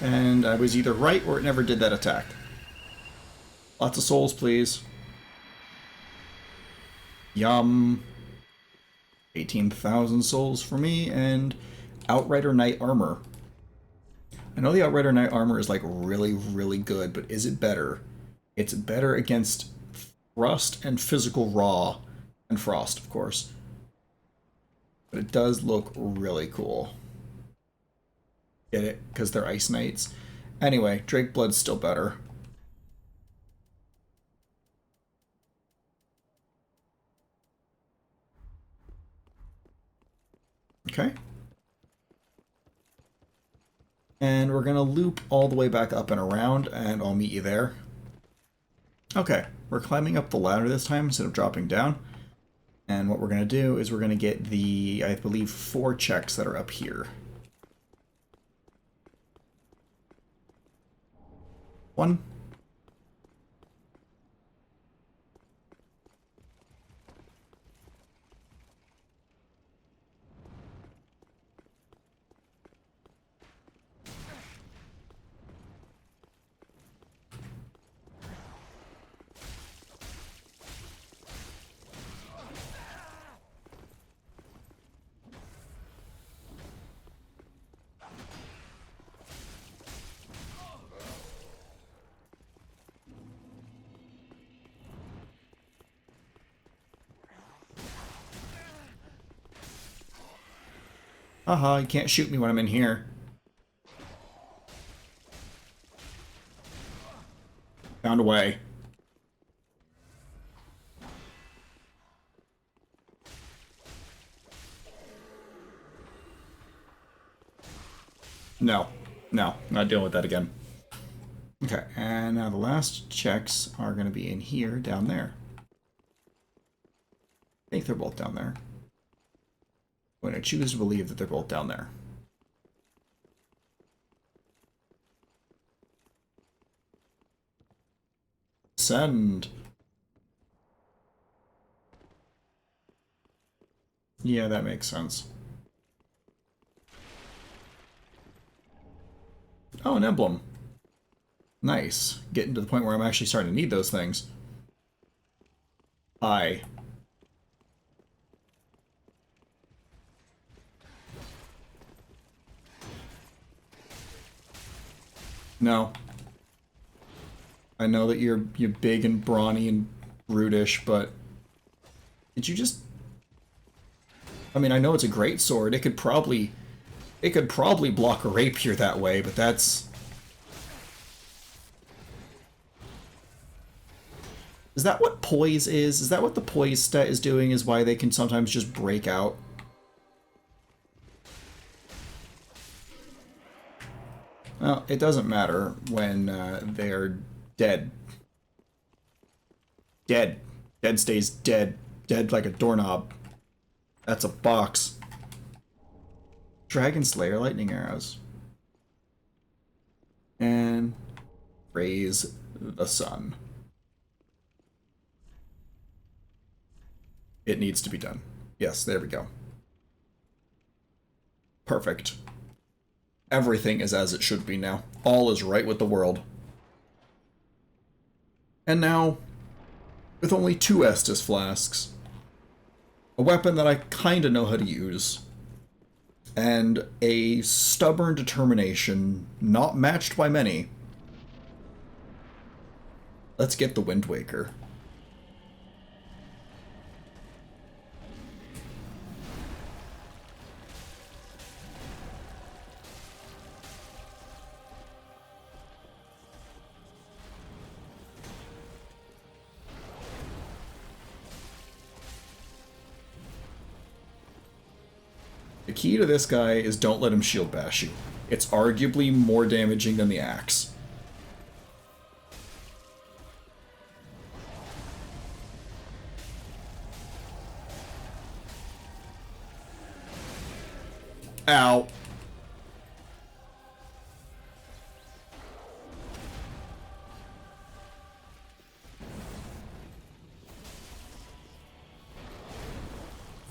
And I was either right or it never did that attack. Lots of souls, please. Yum. 18,000 souls for me, and Outrider Knight Armor. I know the Outrider Knight Armor is like really, really good, but is it better? It's better against Thrust and Physical Raw, and Frost, of course. But it does look really cool. Get it? Because they're Ice Knights. Anyway, Drake Blood's still better. Okay. And we're going to loop all the way back up and around, and I'll meet you there. Okay, we're climbing up the ladder this time instead of dropping down. And what we're going to do is we're going to get the, I believe, 4 checks that are up here. 1. Haha, you can't shoot me when I'm in here. Found a way. No. No, not dealing with that again. Okay, and now the last checks are going to be in here, down there. I think they're both down there. When I choose to believe that they're both down there. Send. Yeah, that makes sense. Oh, an emblem. Nice. Getting to the point where I'm actually starting to need those things. I. No. I know that you're big and brawny and brutish, but did you just... I mean, I know it's a great sword. It could probably block a rapier that way, but that's... Is that what poise is? Is that what the poise stat is doing, is why they can sometimes just break out? Well, it doesn't matter when they're dead. Dead. Dead stays dead. Dead like a doorknob. That's a box. Dragon Slayer lightning arrows. And raise the sun. It needs to be done. Yes, there we go. Perfect. Everything is as it should be now. All is right with the world. And now, with only 2 Estus flasks, a weapon that I kinda know how to use, and a stubborn determination not matched by many, let's get the Wind Waker. The key to this guy is don't let him shield bash you. It's arguably more damaging than the axe. Ow.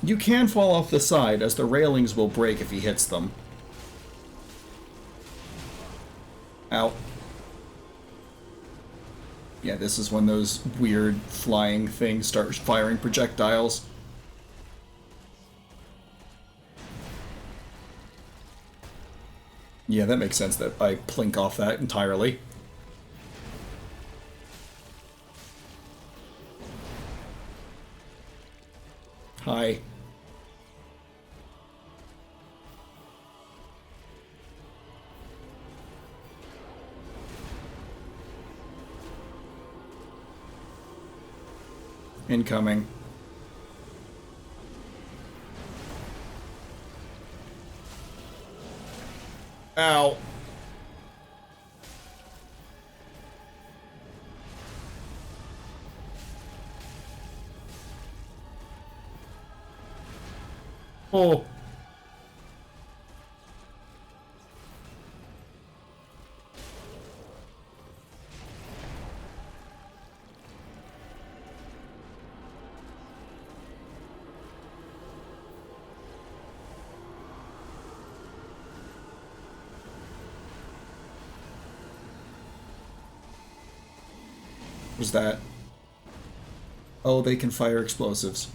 You can fall off the side, as the railings will break if he hits them. Ow. Yeah, this is when those weird flying things start firing projectiles. Yeah, that makes sense that I plink off that entirely. Hi. Incoming. Ow. Oh. What was that? Oh, they can fire explosives.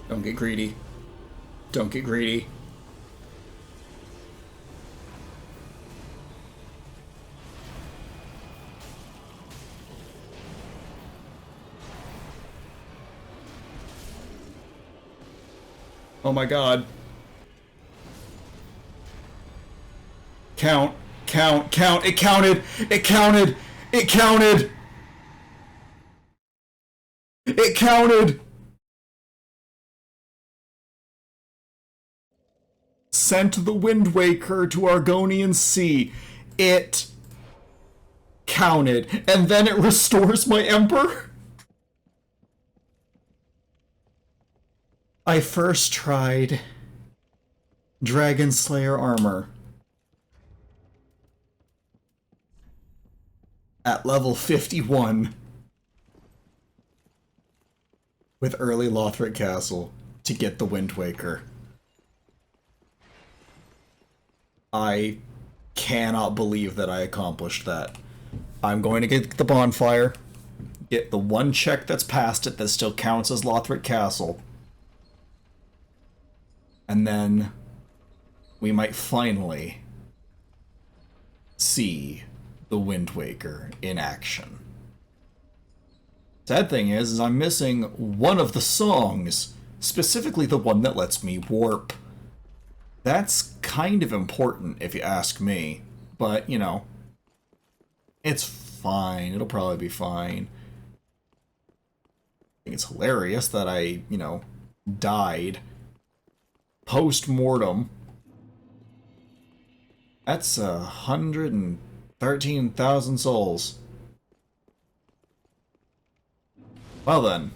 Don't get greedy. Don't get greedy. Oh my god. Count, count, count. It counted. It counted. It counted. It counted. Sent the Wind Waker to Argonian Sea. It counted. And then it restores my Emperor? I first tried Dragon Slayer armor at level 51 with early Lothric Castle to get the Wind Waker. I cannot believe that I accomplished that. I'm going to get the bonfire, get the one check that's past it that still counts as Lothric Castle, and then we might finally see the Wind Waker in action. Sad thing is I'm missing one of the songs, specifically the one that lets me warp. That's kind of important if you ask me, but you know, it's fine. It'll probably be fine. think it's hilarious that I, died post-mortem. That's 113,000 souls. Well then,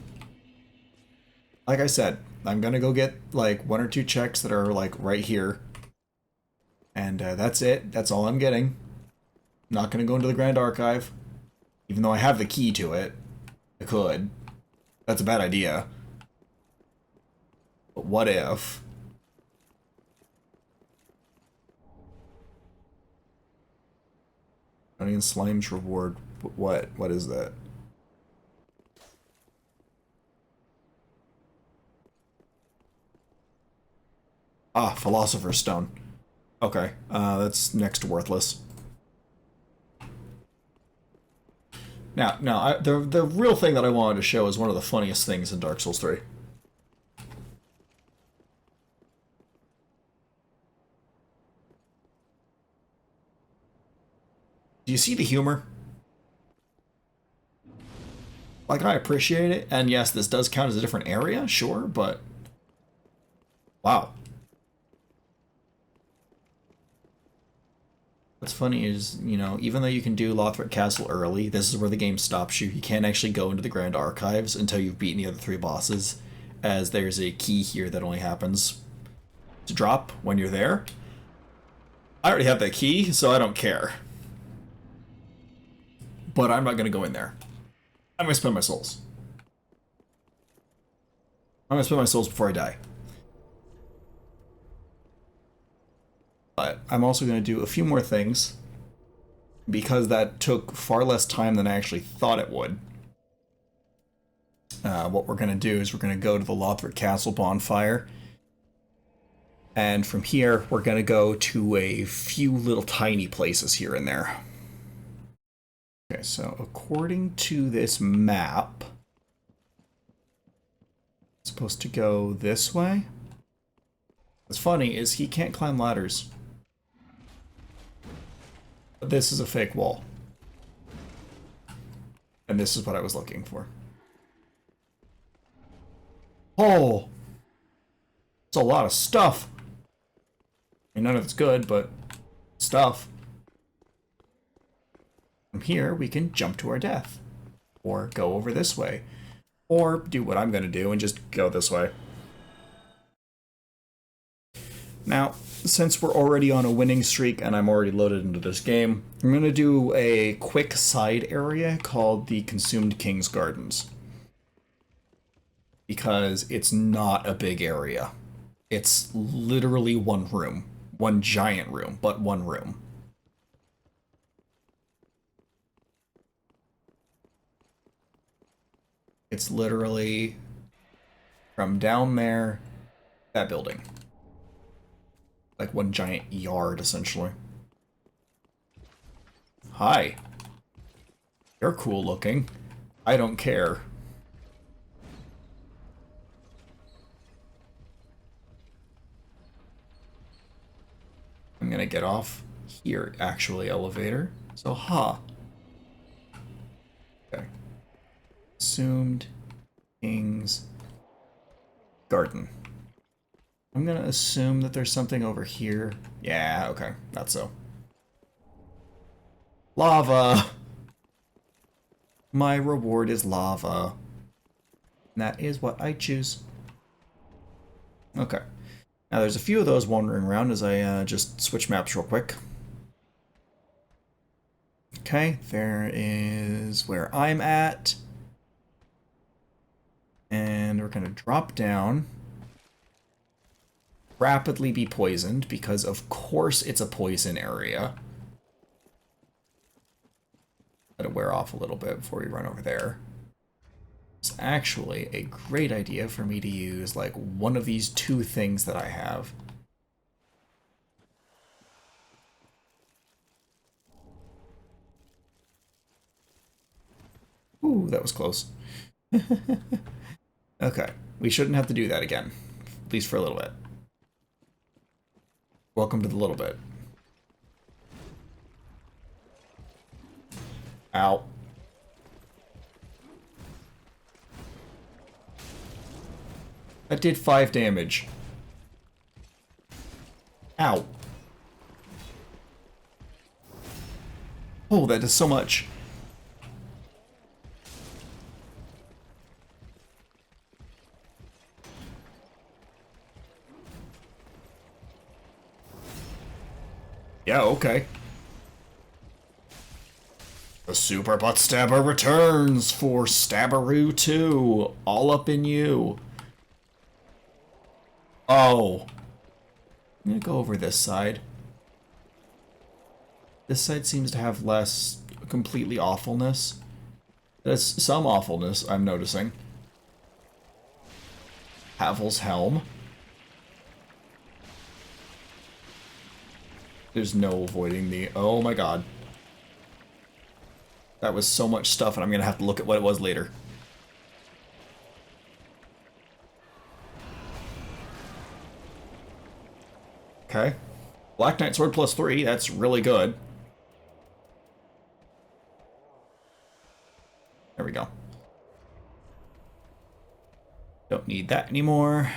like I said, I'm gonna go get like 1 or 2 checks that are like right here. And that's it. That's all I'm getting. I'm not gonna go into the Grand Archive. Even though I have the key to it. I could. That's a bad idea. But what if? Onion Slime's reward. What? What is that? Ah, Philosopher's Stone. Okay, that's next to worthless. Now, the real thing that I wanted to show is one of the funniest things in Dark Souls 3. Do you see the humor? Like, I appreciate it, and yes, this does count as a different area, sure, but... Wow. What's funny is, even though you can do Lothric Castle early, this is where the game stops you. You can't actually go into the Grand Archives until you've beaten the other 3 bosses, as there's a key here that only happens to drop when you're there. I already have that key, so I don't care. But I'm not going to go in there. I'm going to spend my souls. I'm going to spend my souls before I die. But I'm also going to do a few more things, because that took far less time than I actually thought it would. What we're going to do is we're going to go to the Lothric Castle bonfire, and from here we're going to go to a few little tiny places here and there. Okay, so according to this map, it's supposed to go this way. What's funny is he can't climb ladders. But this is a fake wall. And this is what I was looking for. Oh! It's a lot of stuff. I mean, none of it's good, but stuff. From here, we can jump to our death. Or go over this way. Or do what I'm going to do and just go this way. Now, since we're already on a winning streak and I'm already loaded into this game, I'm going to do a quick side area called the Consumed King's Gardens. Because it's not a big area. It's literally one room. One giant room, but one room. It's literally from down there, that building. Like one giant yard, essentially. Hi. You're cool looking. I don't care. I'm gonna get off here, actually, elevator. So, Okay. Assumed King's Garden. I'm gonna assume that there's something over here. Yeah, okay, that's so. Lava! My reward is lava. And that is what I choose. Okay. Now there's a few of those wandering around as I just switch maps real quick. Okay, there is where I'm at. And we're gonna drop down. Rapidly be poisoned, because of course it's a poison area. Let it wear off a little bit before we run over there. It's actually a great idea for me to use like one of these 2 things that I have. Ooh, that was close. Okay, we shouldn't have to do that again, at least for a little bit. Welcome to the little bit. Ow. That did 5 damage. Ow. Oh, that does so much. Yeah, okay. The Super Butt Stabber returns for Stabberoo 2. All up in you. Oh. I'm gonna go over this side. This side seems to have less completely awfulness. There's some awfulness, I'm noticing. Havel's Helm. There's no avoiding the... Oh my god. That was so much stuff, and I'm gonna have to look at what it was later. Okay. Black Knight Sword +3, that's really good. There we go. Don't need that anymore.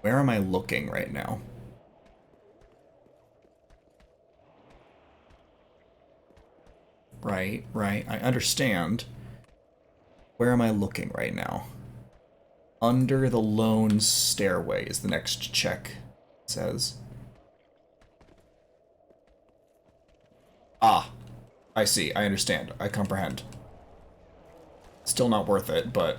Where am I looking right now? Right, I understand. Where am I looking right now? Under the lone stairway is the next check, it says. Ah, I see, I understand, I comprehend. Still not worth it, but...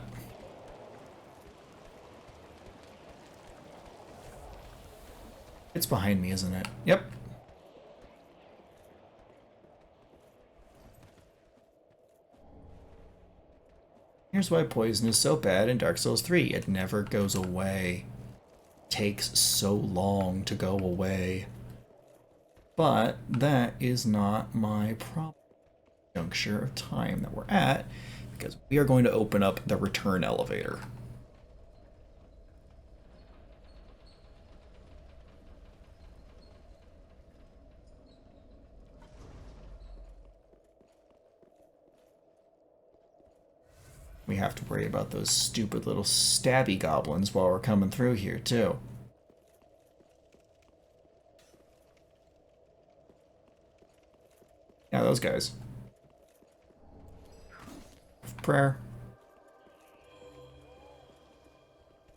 It's behind me, isn't it? Yep. Here's why poison is so bad in Dark Souls 3. It never goes away. It takes so long to go away. But that is not my problem. Juncture of time that we're at, because we are going to open up the return elevator. We have to worry about those stupid little stabby goblins while we're coming through here, too. Yeah, those guys. Prayer.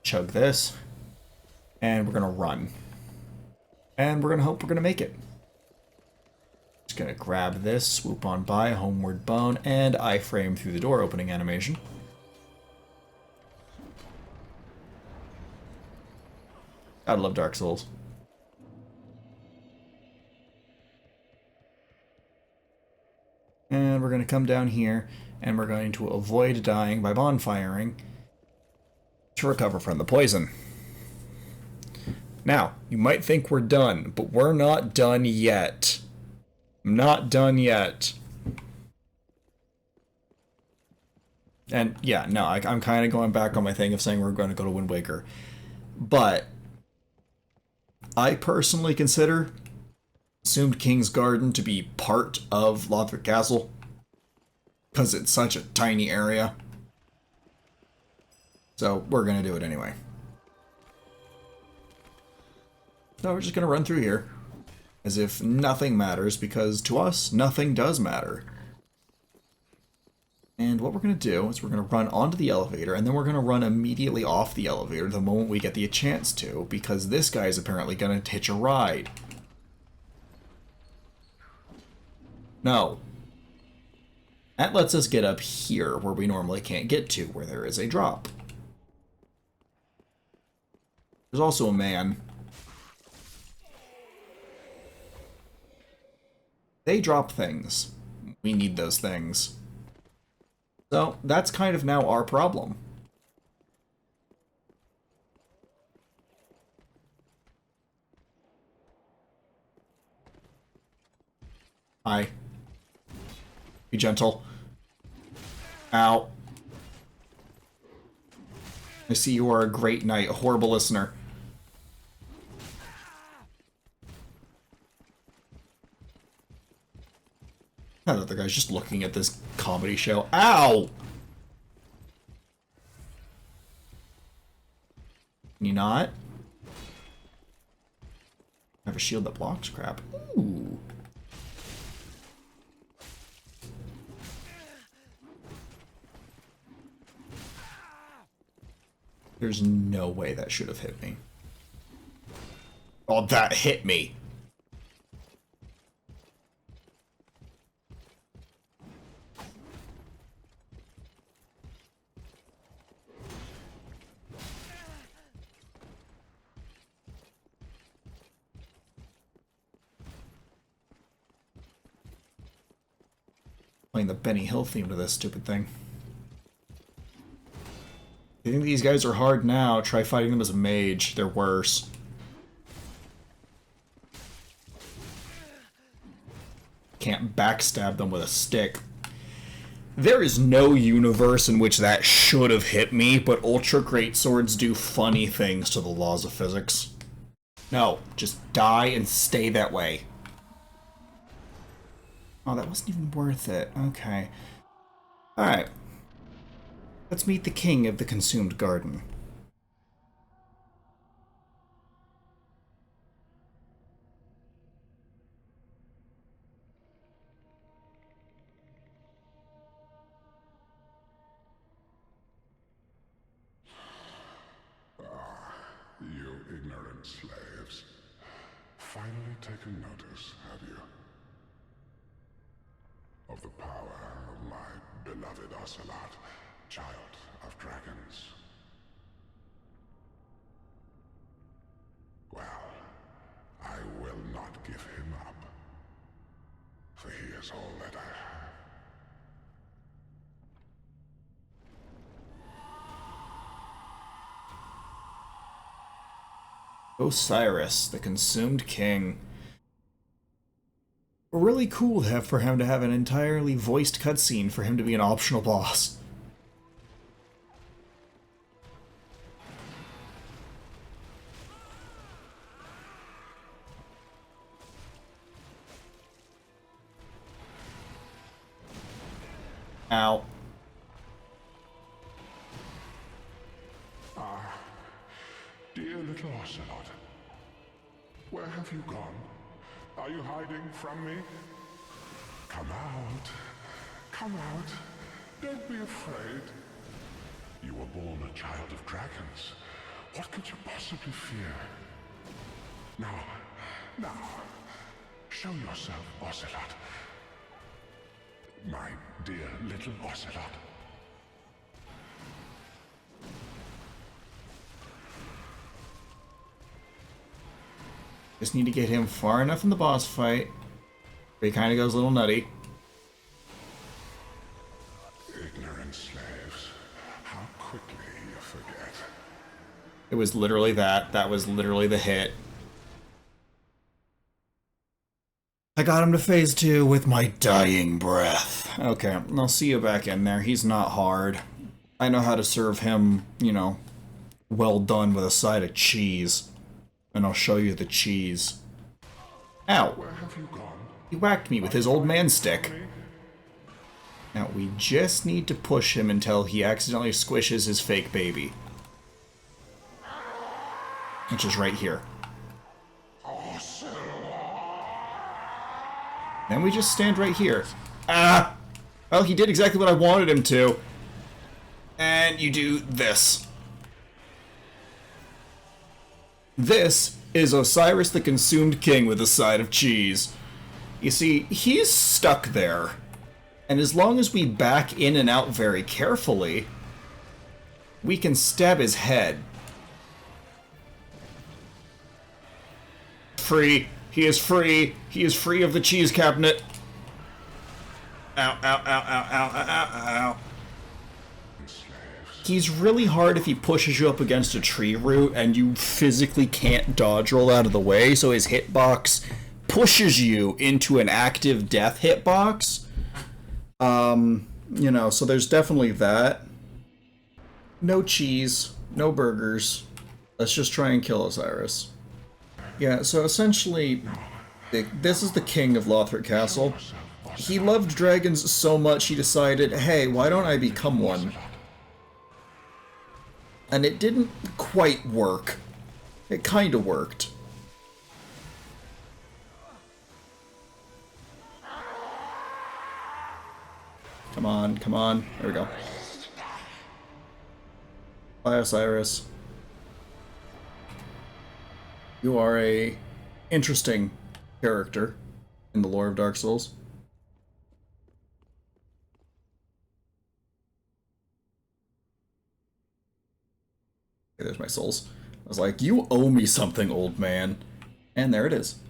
Chug this. And we're gonna run. And we're gonna hope we're gonna make it. Just gonna grab this, swoop on by, homeward bone, and iframe through the door opening animation. I love Dark Souls. And we're going to come down here, and we're going to avoid dying by bonfiring to recover from the poison. Now, you might think we're done, but we're not done yet. Not done yet. And yeah, no, I'm kind of going back on my thing of saying we're going to go to Wind Waker. But I personally consider Assumed King's Garden to be part of Lothric Castle, because it's such a tiny area. So we're going to do it anyway. So we're just going to run through here as if nothing matters, because to us, nothing does matter. And what we're going to do is we're going to run onto the elevator, and then we're going to run immediately off the elevator the moment we get the chance to, because this guy is apparently going to hitch a ride. No. That lets us get up here, where we normally can't get to, where there is a drop. There's also a man. They drop things. We need those things. So, that's kind of now our problem. Hi. Be gentle. Ow. I see you are a great knight, a horrible listener. That other guy's just looking at this comedy show. Ow! Can you not? I have a shield that blocks crap. Ooh. There's no way that should have hit me. Oh, that hit me. Playing the Benny Hill theme to this stupid thing. You think these guys are hard now? Try fighting them as a mage. They're worse. Can't backstab them with a stick. There is no universe in which that should have hit me, but Ultra Greatswords do funny things to the laws of physics. No, just die and stay that way. Oh, that wasn't even worth it. Okay. Alright. Let's meet the king of the consumed garden. You ignorant slaves. Finally taken notice, have you? Of the power of my beloved Ocelot, child of dragons. Well, I will not give him up, for he is all that I have. Osiris, the consumed king. Really cool for him to have an entirely voiced cutscene for him to be an optional boss. Ow. Dear little Ocelot, where have you gone? Are you hiding from me? Come out. Come out. Don't be afraid. You were born a child of dragons. What could you possibly fear? Now, show yourself, Ocelot. My dear little Ocelot. Just need to get him far enough in the boss fight where he kind of goes a little nutty. Ignorant slaves. How quickly you forget. It was literally that. That was literally the hit. I got him to phase 2 with my dying breath. Okay, I'll see you back in there. He's not hard. I know how to serve him, you know, well done with a side of cheese. And I'll show you the cheese. Ow! Where have you gone? He whacked me with his old man stick. Now, we just need to push him until he accidentally squishes his fake baby. Which is right here. Then we just stand right here. Ah! Well, he did exactly what I wanted him to. And you do this. This is Osiris the Consumed King with a side of cheese. You see, he's stuck there. And as long as we back in and out very carefully, we can stab his head. Free. He is free. He is free of the cheese cabinet. Ow, ow, ow, ow, ow, ow, ow, ow. He's really hard if he pushes you up against a tree root and you physically can't dodge roll out of the way, so his hitbox pushes you into an active death hitbox. You know, so there's definitely that. No cheese, no burgers. Let's just try and kill Osiris. Yeah, so essentially, this is the king of Lothric Castle. he loved dragons so much he decided, hey, why don't I become one? And it didn't quite work. It kinda worked. Come on, come on. There we go. Bye, Osiris. You are a interesting character in the lore of Dark Souls. Okay, there's my souls. I was like, you owe me something, old man. And there it is.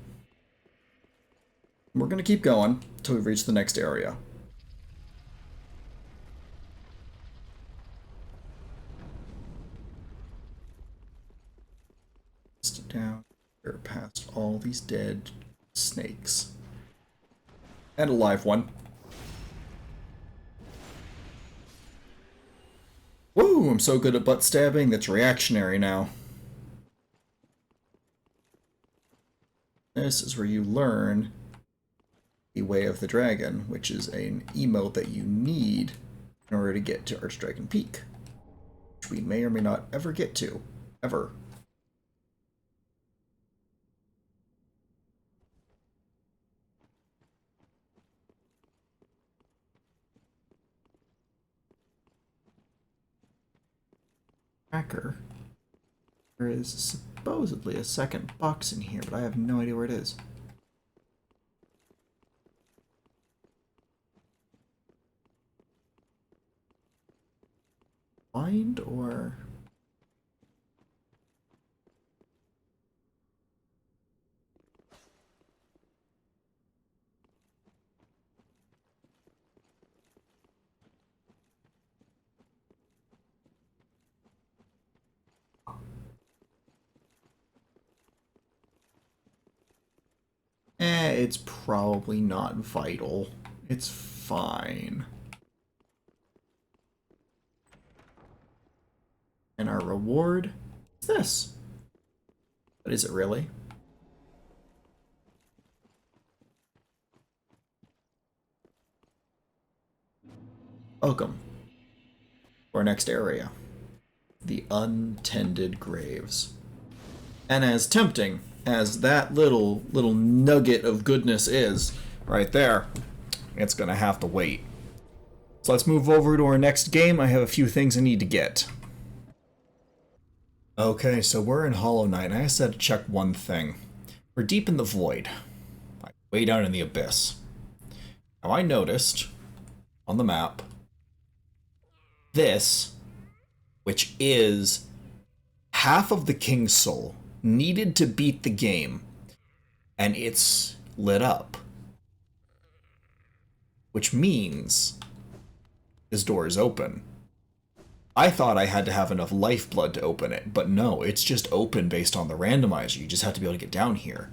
We're gonna keep going until we reach the next area. Down here past all these dead snakes. And a live one. Woo! I'm so good at butt stabbing that's reactionary now. This is where you learn the Way of the Dragon, which is an emote that you need in order to get to Archdragon Peak, which we may or may not ever get to. Ever. Tracker. There is supposedly a second box in here, but I have no idea where it is. Find or... it's probably not vital. It's fine. And our reward is this. But is it really? Welcome to our next area. The Untended Graves. And as tempting as that little nugget of goodness is right there, it's gonna have to wait. So let's move over to our next game. I have a few things I need to get. Okay, so we're in Hollow Knight, and I just had to check one thing. We're deep in the void, like way down in the abyss. Now I noticed on the map this, which is half of the King's Soul, needed to beat the game, and it's lit up. Which means this door is open. I thought I had to have enough lifeblood to open it, but no, it's just open based on the randomizer. You just have to be able to get down here.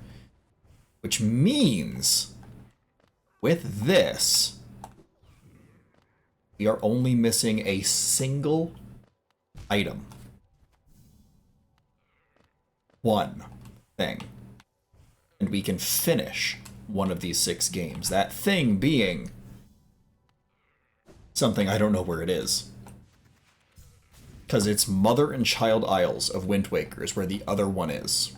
Which means, with this, we are only missing a single item. One thing. And we can finish one of these 6 games. That thing being something I don't know where it is. Because it's Mother and Child Isles of Wind Waker is where the other one is.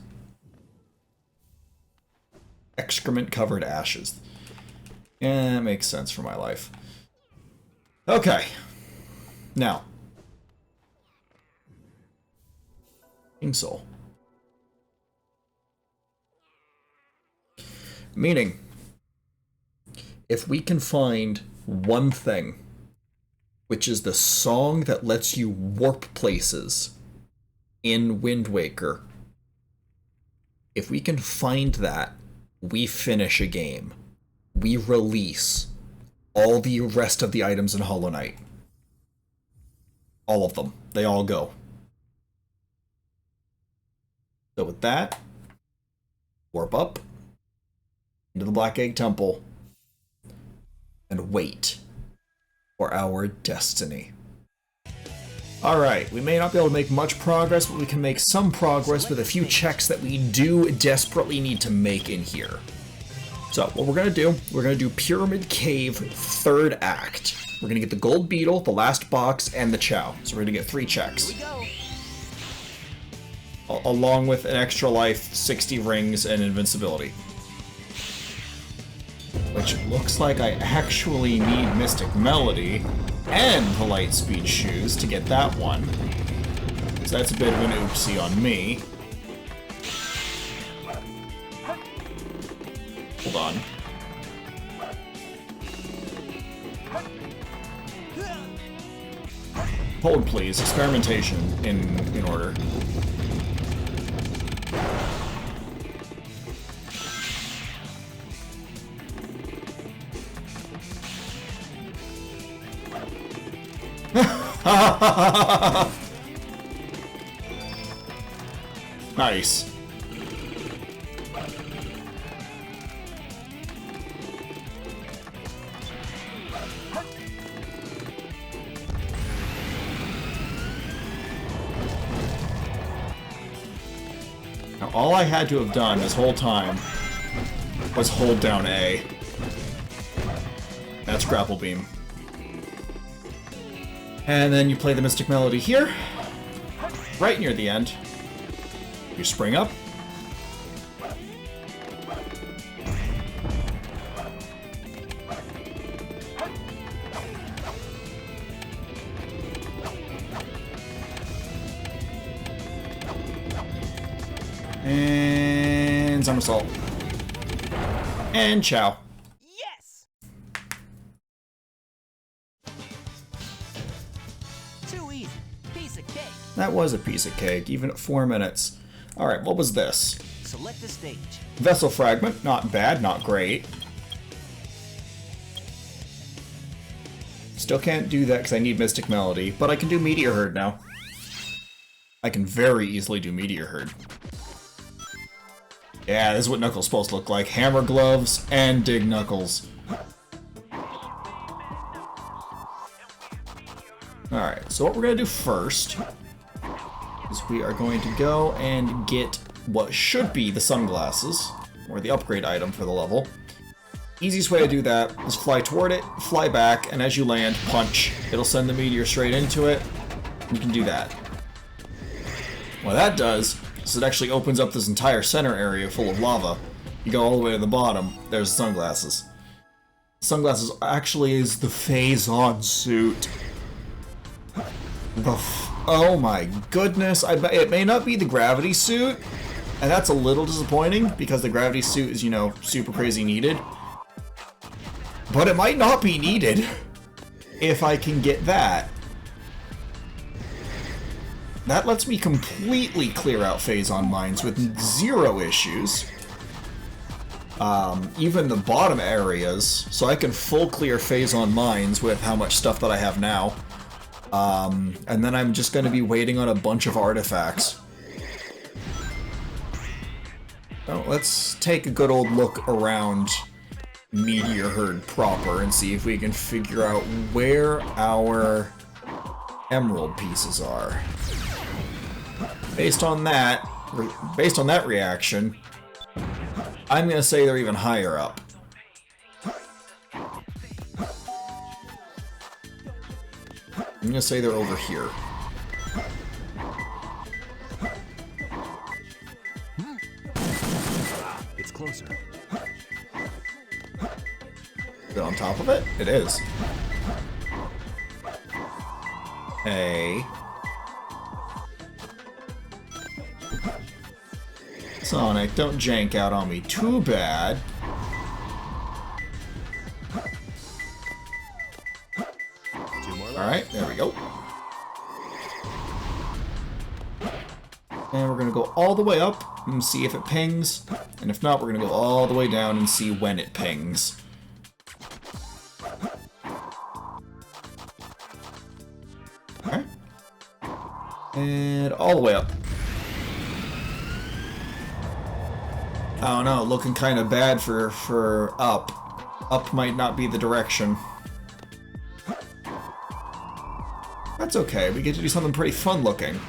Excrement-covered ashes. Yeah, that makes sense for my life. Okay. Now. King Soul. Meaning, if we can find one thing, which is the song that lets you warp places in Wind Waker, if we can find that, we finish a game. We release all the rest of the items in Hollow Knight. All of them. They all go. So with that, warp up into the Black Egg Temple and wait for our destiny. Alright, we may not be able to make much progress, but we can make some progress with a few checks that we do desperately need to make in here. So what we're gonna do Pyramid Cave 3rd act. We're gonna get the gold beetle, the last box, and the chow. So we're gonna get 3 checks. Here we go. Along with an extra life, 60 rings, and invincibility. Which looks like I actually need Mystic Melody and the Lightspeed Shoes to get that one. So that's a bit of an oopsie on me. Hold on. Hold, please. Experimentation in order. Nice. Now, all I had to have done this whole time was hold down A. That's Grapple Beam. And then you play the Mystic Melody here, right near the end. You spring up. And somersault. And chow. Yes! Too easy. Piece of cake. That was a piece of cake, even at 4 minutes. Alright, what was this? Select the stage. Vessel Fragment, not bad, not great. Still can't do that because I need Mystic Melody, but I can do Meteor Herd now. I can very easily do Meteor Herd. Yeah, this is what Knuckles' supposed to look like. Hammer gloves and dig Knuckles. Alright, so what we're going to do first is we are going to go and get what should be the sunglasses, or the upgrade item for the level. Easiest way to do that is fly toward it, fly back, and as you land, punch. It'll send the meteor straight into it. You can do that. What that does is it actually opens up this entire center area full of lava. You go all the way to the bottom, there's the sunglasses. Sunglasses actually is the Phase-On suit. Oh my goodness, it may not be the gravity suit, and that's a little disappointing because the gravity suit is, you know, super crazy needed. But it might not be needed if I can get that. That lets me completely clear out Phase-On mines with 0 issues. Even the bottom areas, so I can full clear Phase-On mines with how much stuff that I have now. And then I'm just going to be waiting on a bunch of artifacts. So let's take a good old look around Meteor Herd proper and see if we can figure out where our emerald pieces are. Based on that reaction, I'm going to say they're even higher up. I'm going to say they're over here. It's closer. Is it on top of it? It is. Hey. Sonic, don't jank out on me too bad. Alright, there we go. And we're going to go all the way up and see if it pings. And if not, we're going to go all the way down and see when it pings. Alright. And all the way up. I don't know, looking kind of bad for up. Up might not be the direction. That's okay, we get to do something pretty fun looking.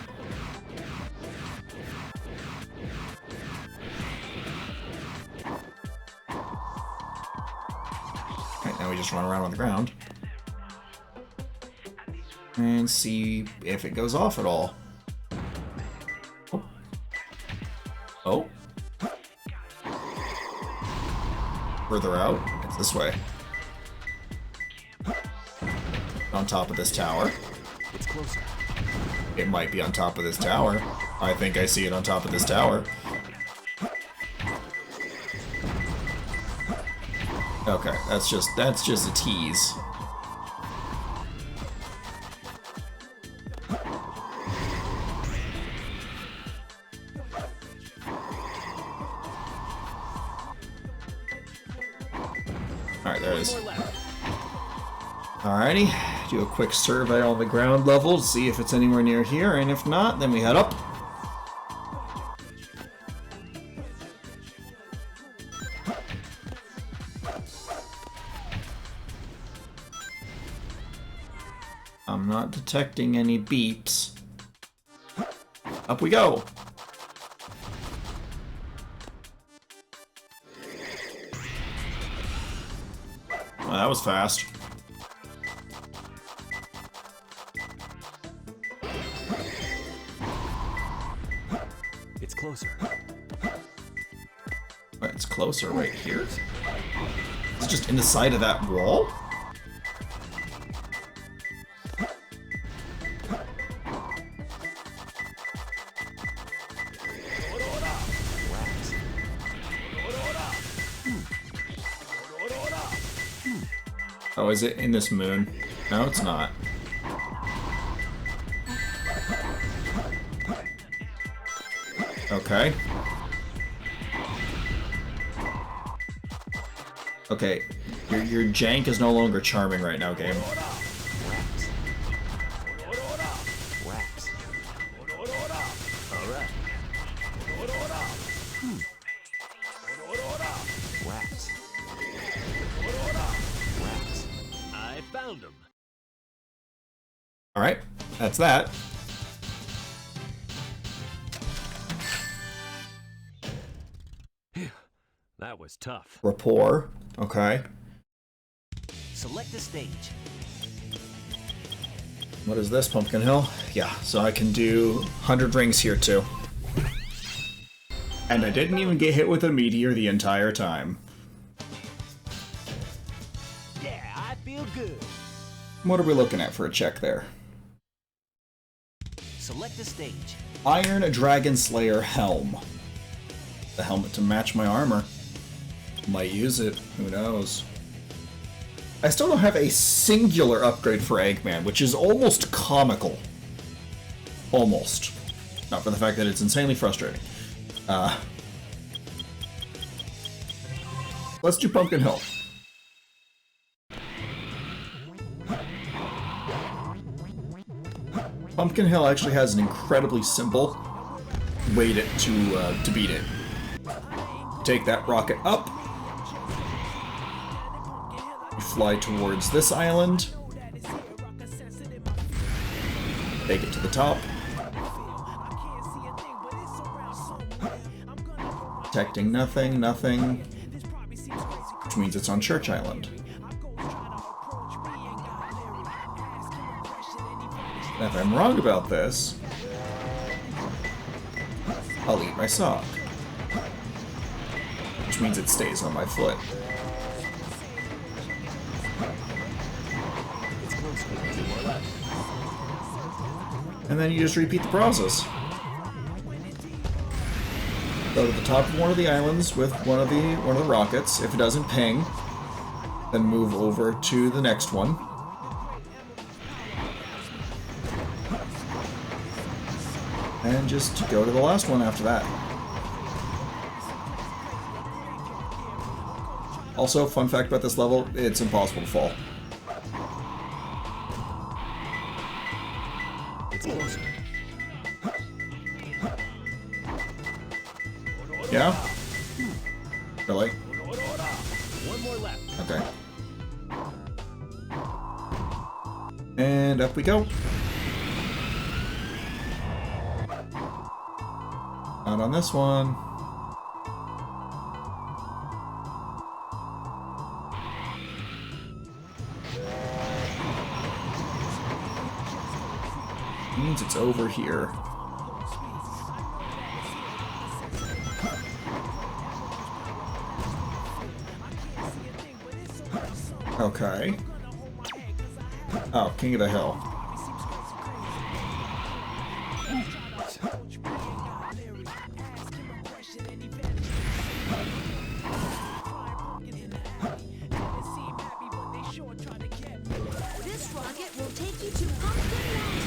And we just run around on the ground. And see if it goes off at all. Oh. Oh. Further out, it's this way. On top of this tower. It's closer. It might be on top of this tower. I think I see it on top of this tower. Okay, that's just a tease. Alright, there it is. Alrighty, do a quick survey on the ground level to see if it's anywhere near here, and if not, then we head up. I'm not detecting any beeps. Up we go! Well, that was fast. It's closer. Wait, it's closer right here? It's just in the side of that wall? Oh, is it in this moon? No, it's not. Okay. Okay, your jank is no longer charming right now, game. Wax. Alright. Wax. Wax. I found him. Alright, that's that. That was tough. Rapport. Okay. Select the stage. What is this, Pumpkin Hill? Yeah, so I can do 100 rings here too. And I didn't even get hit with a meteor the entire time. Yeah, I feel good. What are we looking at for a check there? Select the stage. Iron Dragon Slayer Helm. The helmet to match my armor. Might use it, who knows. I still don't have a singular upgrade for Eggman, which is almost comical. Almost. Not for the fact that it's insanely frustrating. Let's do Pumpkin Hill. Pumpkin Hill actually has an incredibly simple way to beat it. Take that rocket up. You fly towards this island. Take it to the top. Detecting nothing, nothing. Which means it's on Church Island. And if I'm wrong about this, I'll eat my sock. Which means it stays on my foot. And then you just repeat the process. Go to the top of one of the islands with one of the rockets. If it doesn't ping, then move over to the next one. And just go to the last one after that. Also, fun fact about this level, it's impossible to fall. It's closer. Yeah? Really? One more left. Okay. And up we go. Not on this one. means it's over here. Okay. Oh, King of the Hill. This rocket will take you to Pumpkin Mountain.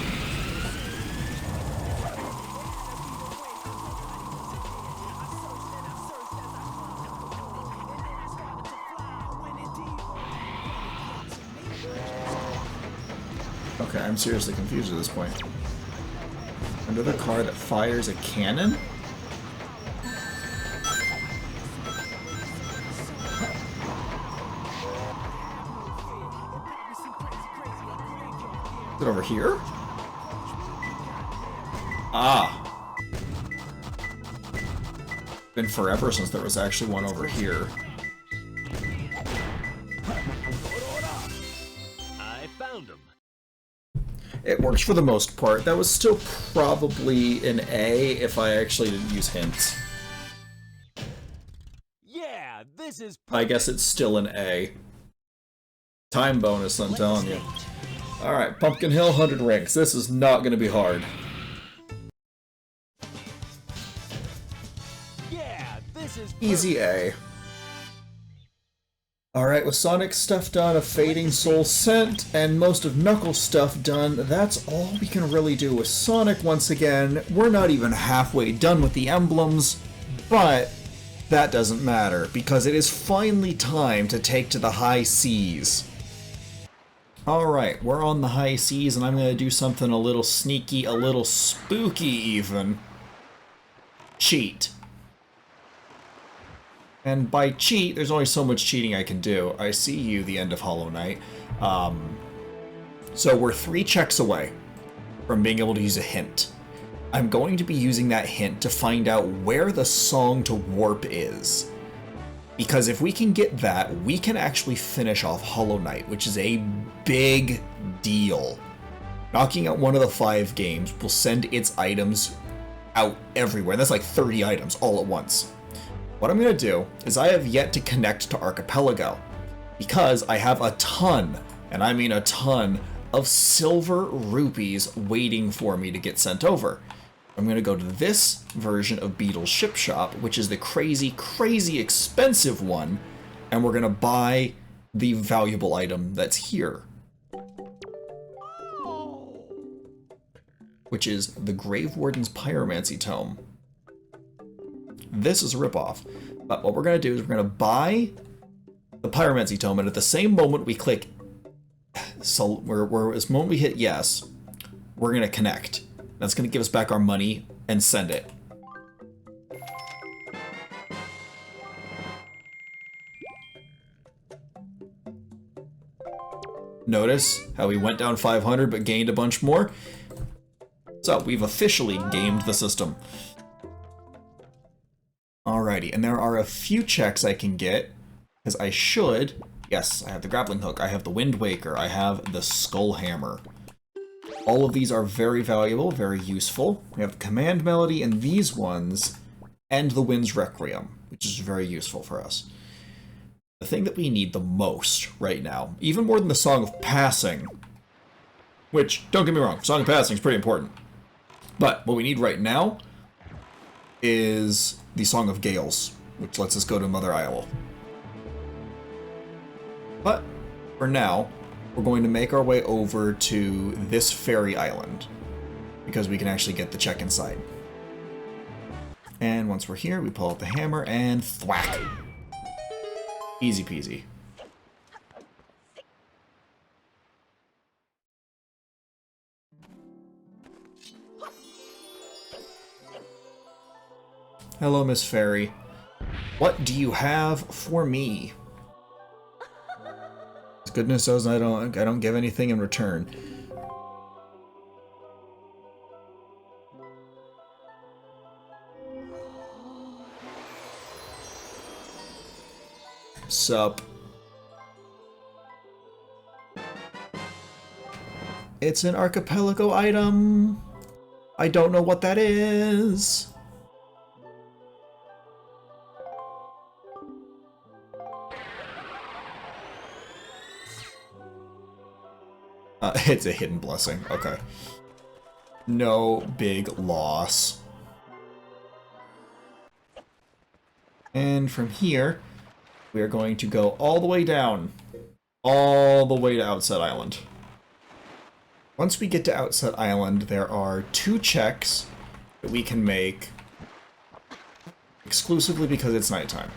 Okay, I'm seriously confused at this point. Another car that fires a cannon? Is it over here? Ah. Been forever since there was actually one over here. I found him. It works for the most part. That was still probably an A if I actually didn't use hints. Yeah, this is I guess it's still an A. Time bonus, I'm telling you. Alright, Pumpkin Hill, 100 ranks. This is not going to be hard. Yeah, this is Easy A. Alright, with Sonic's stuff done, a Fading Soul sent, and most of Knuckles' stuff done, that's all we can really do with Sonic once again. We're not even halfway done with the emblems, but that doesn't matter, because it is finally time to take to the high seas. Alright, we're on the high seas, and I'm going to do something a little sneaky, a little spooky even. Cheat. And by cheat, there's only so much cheating I can do. I see you, the end of Hollow Knight. So we're 3 checks away from being able to use a hint. I'm going to be using that hint to find out where the song to warp is. Because if we can get that, we can actually finish off Hollow Knight, which is a big deal. Knocking out one of the 5 games will send its items out everywhere. That's like 30 items all at once. What I'm going to do is I have yet to connect to Archipelago, because I have a ton, and I mean a ton, of silver rupees waiting for me to get sent over. I'm going to go to this version of Beetle's Ship Shop, which is the crazy, crazy expensive one, and we're going to buy the valuable item that's here, which is the Grave Warden's Pyromancy Tome. This is a ripoff, but what we're going to do is we're going to buy the Pyromancy Tome, and at the same moment we click, so as moment we hit yes, we're going to connect. That's going to give us back our money and send it. Notice how we went down 500 but gained a bunch more? So we've officially gamed the system. Alrighty, and there are a few checks I can get, because I should... Yes, I have the grappling hook, I have the Wind Waker, I have the Skull Hammer. All of these are very valuable, very useful. We have the Command Melody and these ones, and the Wind's Requiem, which is very useful for us. The thing that we need the most right now, even more than the Song of Passing, which, don't get me wrong, Song of Passing is pretty important, but what we need right now is the Song of Gales, which lets us go to Mother Isle. But for now, we're going to make our way over to this fairy island, because we can actually get the check inside. And once we're here, we pull out the hammer and thwack. Easy peasy. Hello, Miss Fairy. What do you have for me? As goodness knows, I don't give anything in return. Sup? It's an Archipelago item. I don't know what that is. It's a hidden blessing. Okay. No big loss. And from here, we are going to go all the way down. All the way to Outset Island. Once we get to Outset Island, there are 2 checks that we can make exclusively because it's nighttime.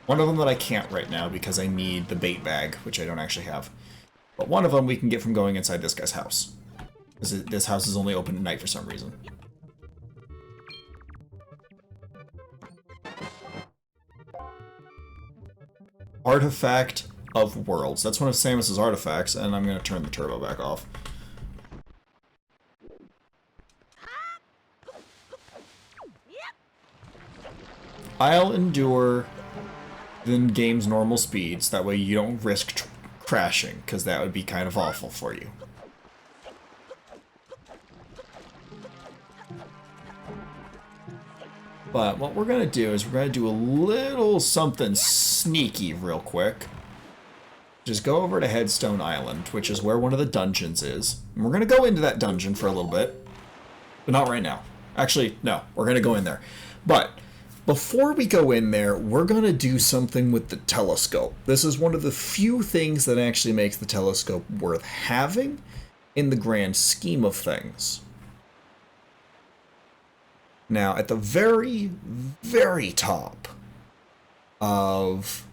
One of them that I can't right now because I need the bait bag, which I don't actually have. But one of them we can get from going inside this guy's house. Because this house is only open at night for some reason. Artifact of Worlds. That's one of Samus's artifacts, and I'm going to turn the turbo back off. I'll endure the game's normal speeds, that way you don't risk crashing, because that would be kind of awful for you. But what we're going to do is we're going to do a little something sneaky real quick. Just go over to Headstone Island, which is where one of the dungeons is. And we're going to go into that dungeon for a little bit. But not right now. Actually, no, we're going to go in there. But before we go in there, we're going to do something with the telescope. This is one of the few things that actually makes the telescope worth having in the grand scheme of things. Now, at the very, very top of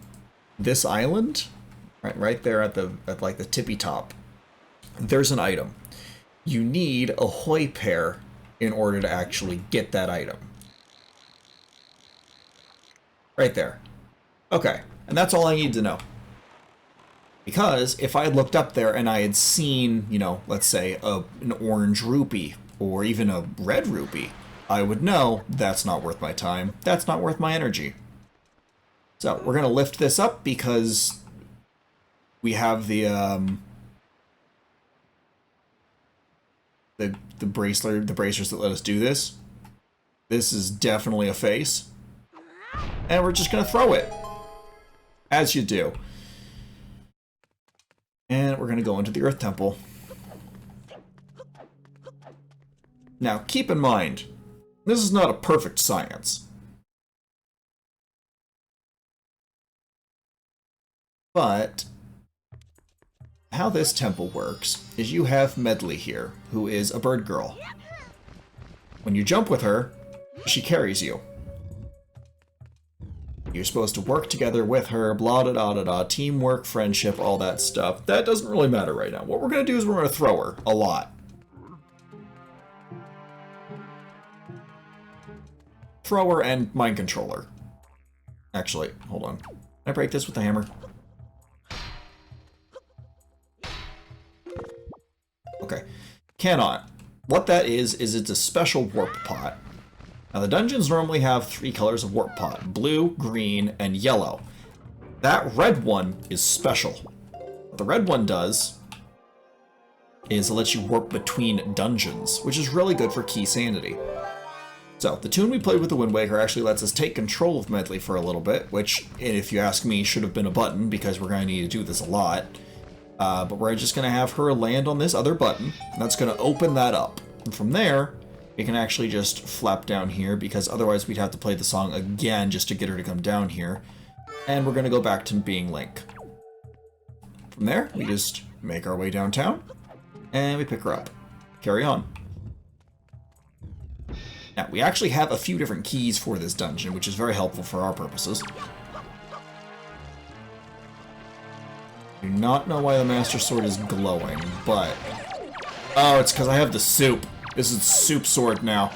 this island, right there at like the tippy top, there's an item. You need a Hoi pair in order to actually get that item. Right there. Okay, and that's all I need to know. Because if I had looked up there and I had seen, you know, let's say an orange rupee or even a red rupee, I would know that's not worth my time. That's not worth my energy. So we're going to lift this up because we have the bracers that let us do this. This is definitely a face. And we're just going to throw it. As you do. And we're going to go into the Earth Temple. Now, keep in mind, this is not a perfect science. But how this temple works is you have Medley here, who is a bird girl. When you jump with her, she carries you. You're supposed to work together with her, blah da da da da, teamwork, friendship, all that stuff. That doesn't really matter right now. What we're going to do is we're going to throw her a lot. Thrower and mind controller. Actually, hold on. Can I break this with the hammer? Okay. Cannot. What that is it's a special warp pot. Now the dungeons normally have 3 colors of warp pot. Blue, green, and yellow. That red one is special. What the red one does is it lets you warp between dungeons, which is really good for key sanity. So, the tune we played with the Wind Waker actually lets us take control of Medley for a little bit, which, if you ask me, should have been a button, because we're going to need to do this a lot. But we're just going to have her land on this other button, and that's going to open that up. And from there, we can actually just flap down here, because otherwise we'd have to play the song again just to get her to come down here. And we're going to go back to being Link. From there, we just make our way downtown, and we pick her up. Carry on. Now, we actually have a few different keys for this dungeon, which is very helpful for our purposes. I do not know why the Master Sword is glowing, but... Oh, it's because I have the soup. This is soup sword now.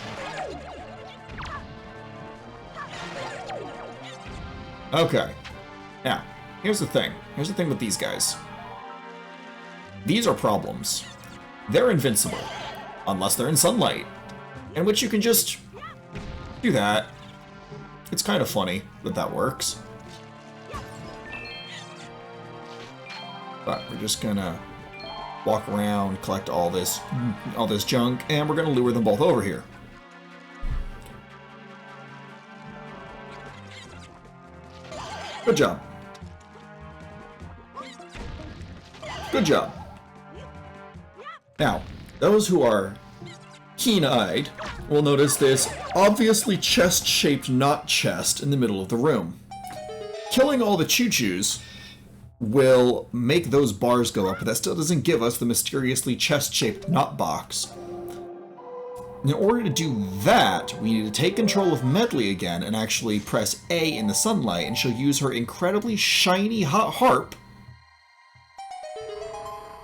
Okay. Now, here's the thing. Here's the thing with these guys. These are problems. They're invincible. Unless they're in sunlight. In which you can just do that. It's kind of funny that that works. But we're just gonna walk around, collect all this junk, and we're gonna lure them both over here. Good job. Good job. Now, those who are keen-eyed will notice this obviously chest-shaped knot chest in the middle of the room. Killing all the choo-choos will make those bars go up, but that still doesn't give us the mysteriously chest-shaped knot box. In order to do that, we need to take control of Medley again and actually press A in the sunlight, and she'll use her incredibly shiny hot harp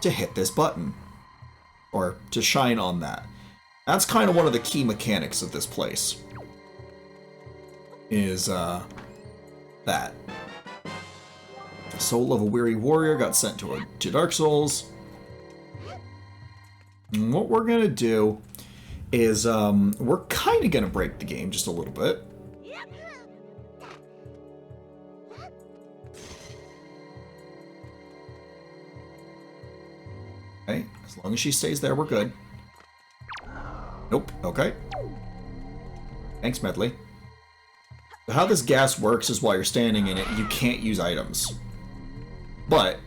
to hit this button. Or to shine on that. That's kind of one of the key mechanics of this place. Is, that. The soul of a weary warrior got sent to Dark Souls. And what we're gonna do is, we're kind of gonna break the game just a little bit. Okay, as long as she stays there, we're good. Nope, okay. Thanks, Medley. So how this gas works is while you're standing in it, you can't use items. But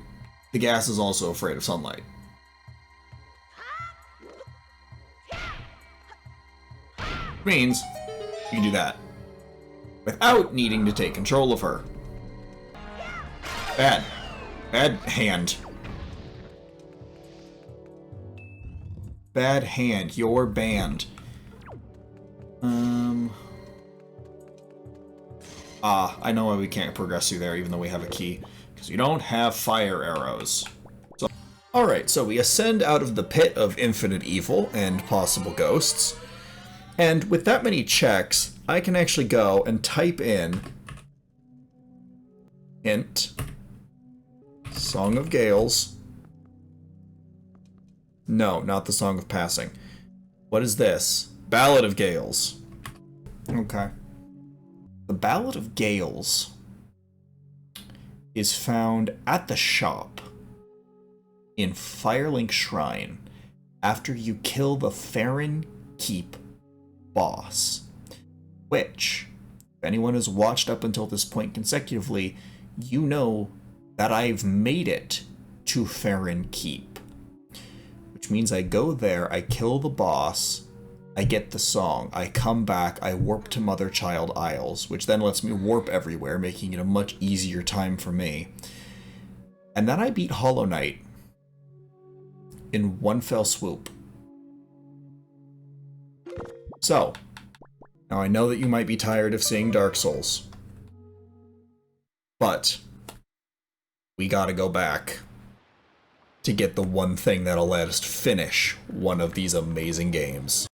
the gas is also afraid of sunlight. Which means you can do that without needing to take control of her. Bad. Bad hand. Bad hand. You're banned. I know why we can't progress through there even though we have a key. Because you don't have fire arrows. So, alright, so we ascend out of the pit of infinite evil and possible ghosts. And with that many checks, I can actually go and type in hint Song of Gales. No, not the Song of Passing. What is this? Ballad of Gales. Okay. The Ballad of Gales is found at the shop in Firelink Shrine after you kill the Farron Keep boss, which, if anyone has watched up until this point consecutively, you know that I've made it to Farron Keep. Which means I go there, I kill the boss, I get the song, I come back, I warp to Mother Child Isles, which then lets me warp everywhere, making it a much easier time for me. And then I beat Hollow Knight in one fell swoop. So, now I know that you might be tired of seeing Dark Souls, but we gotta go back to get the one thing that'll let us finish one of these amazing games.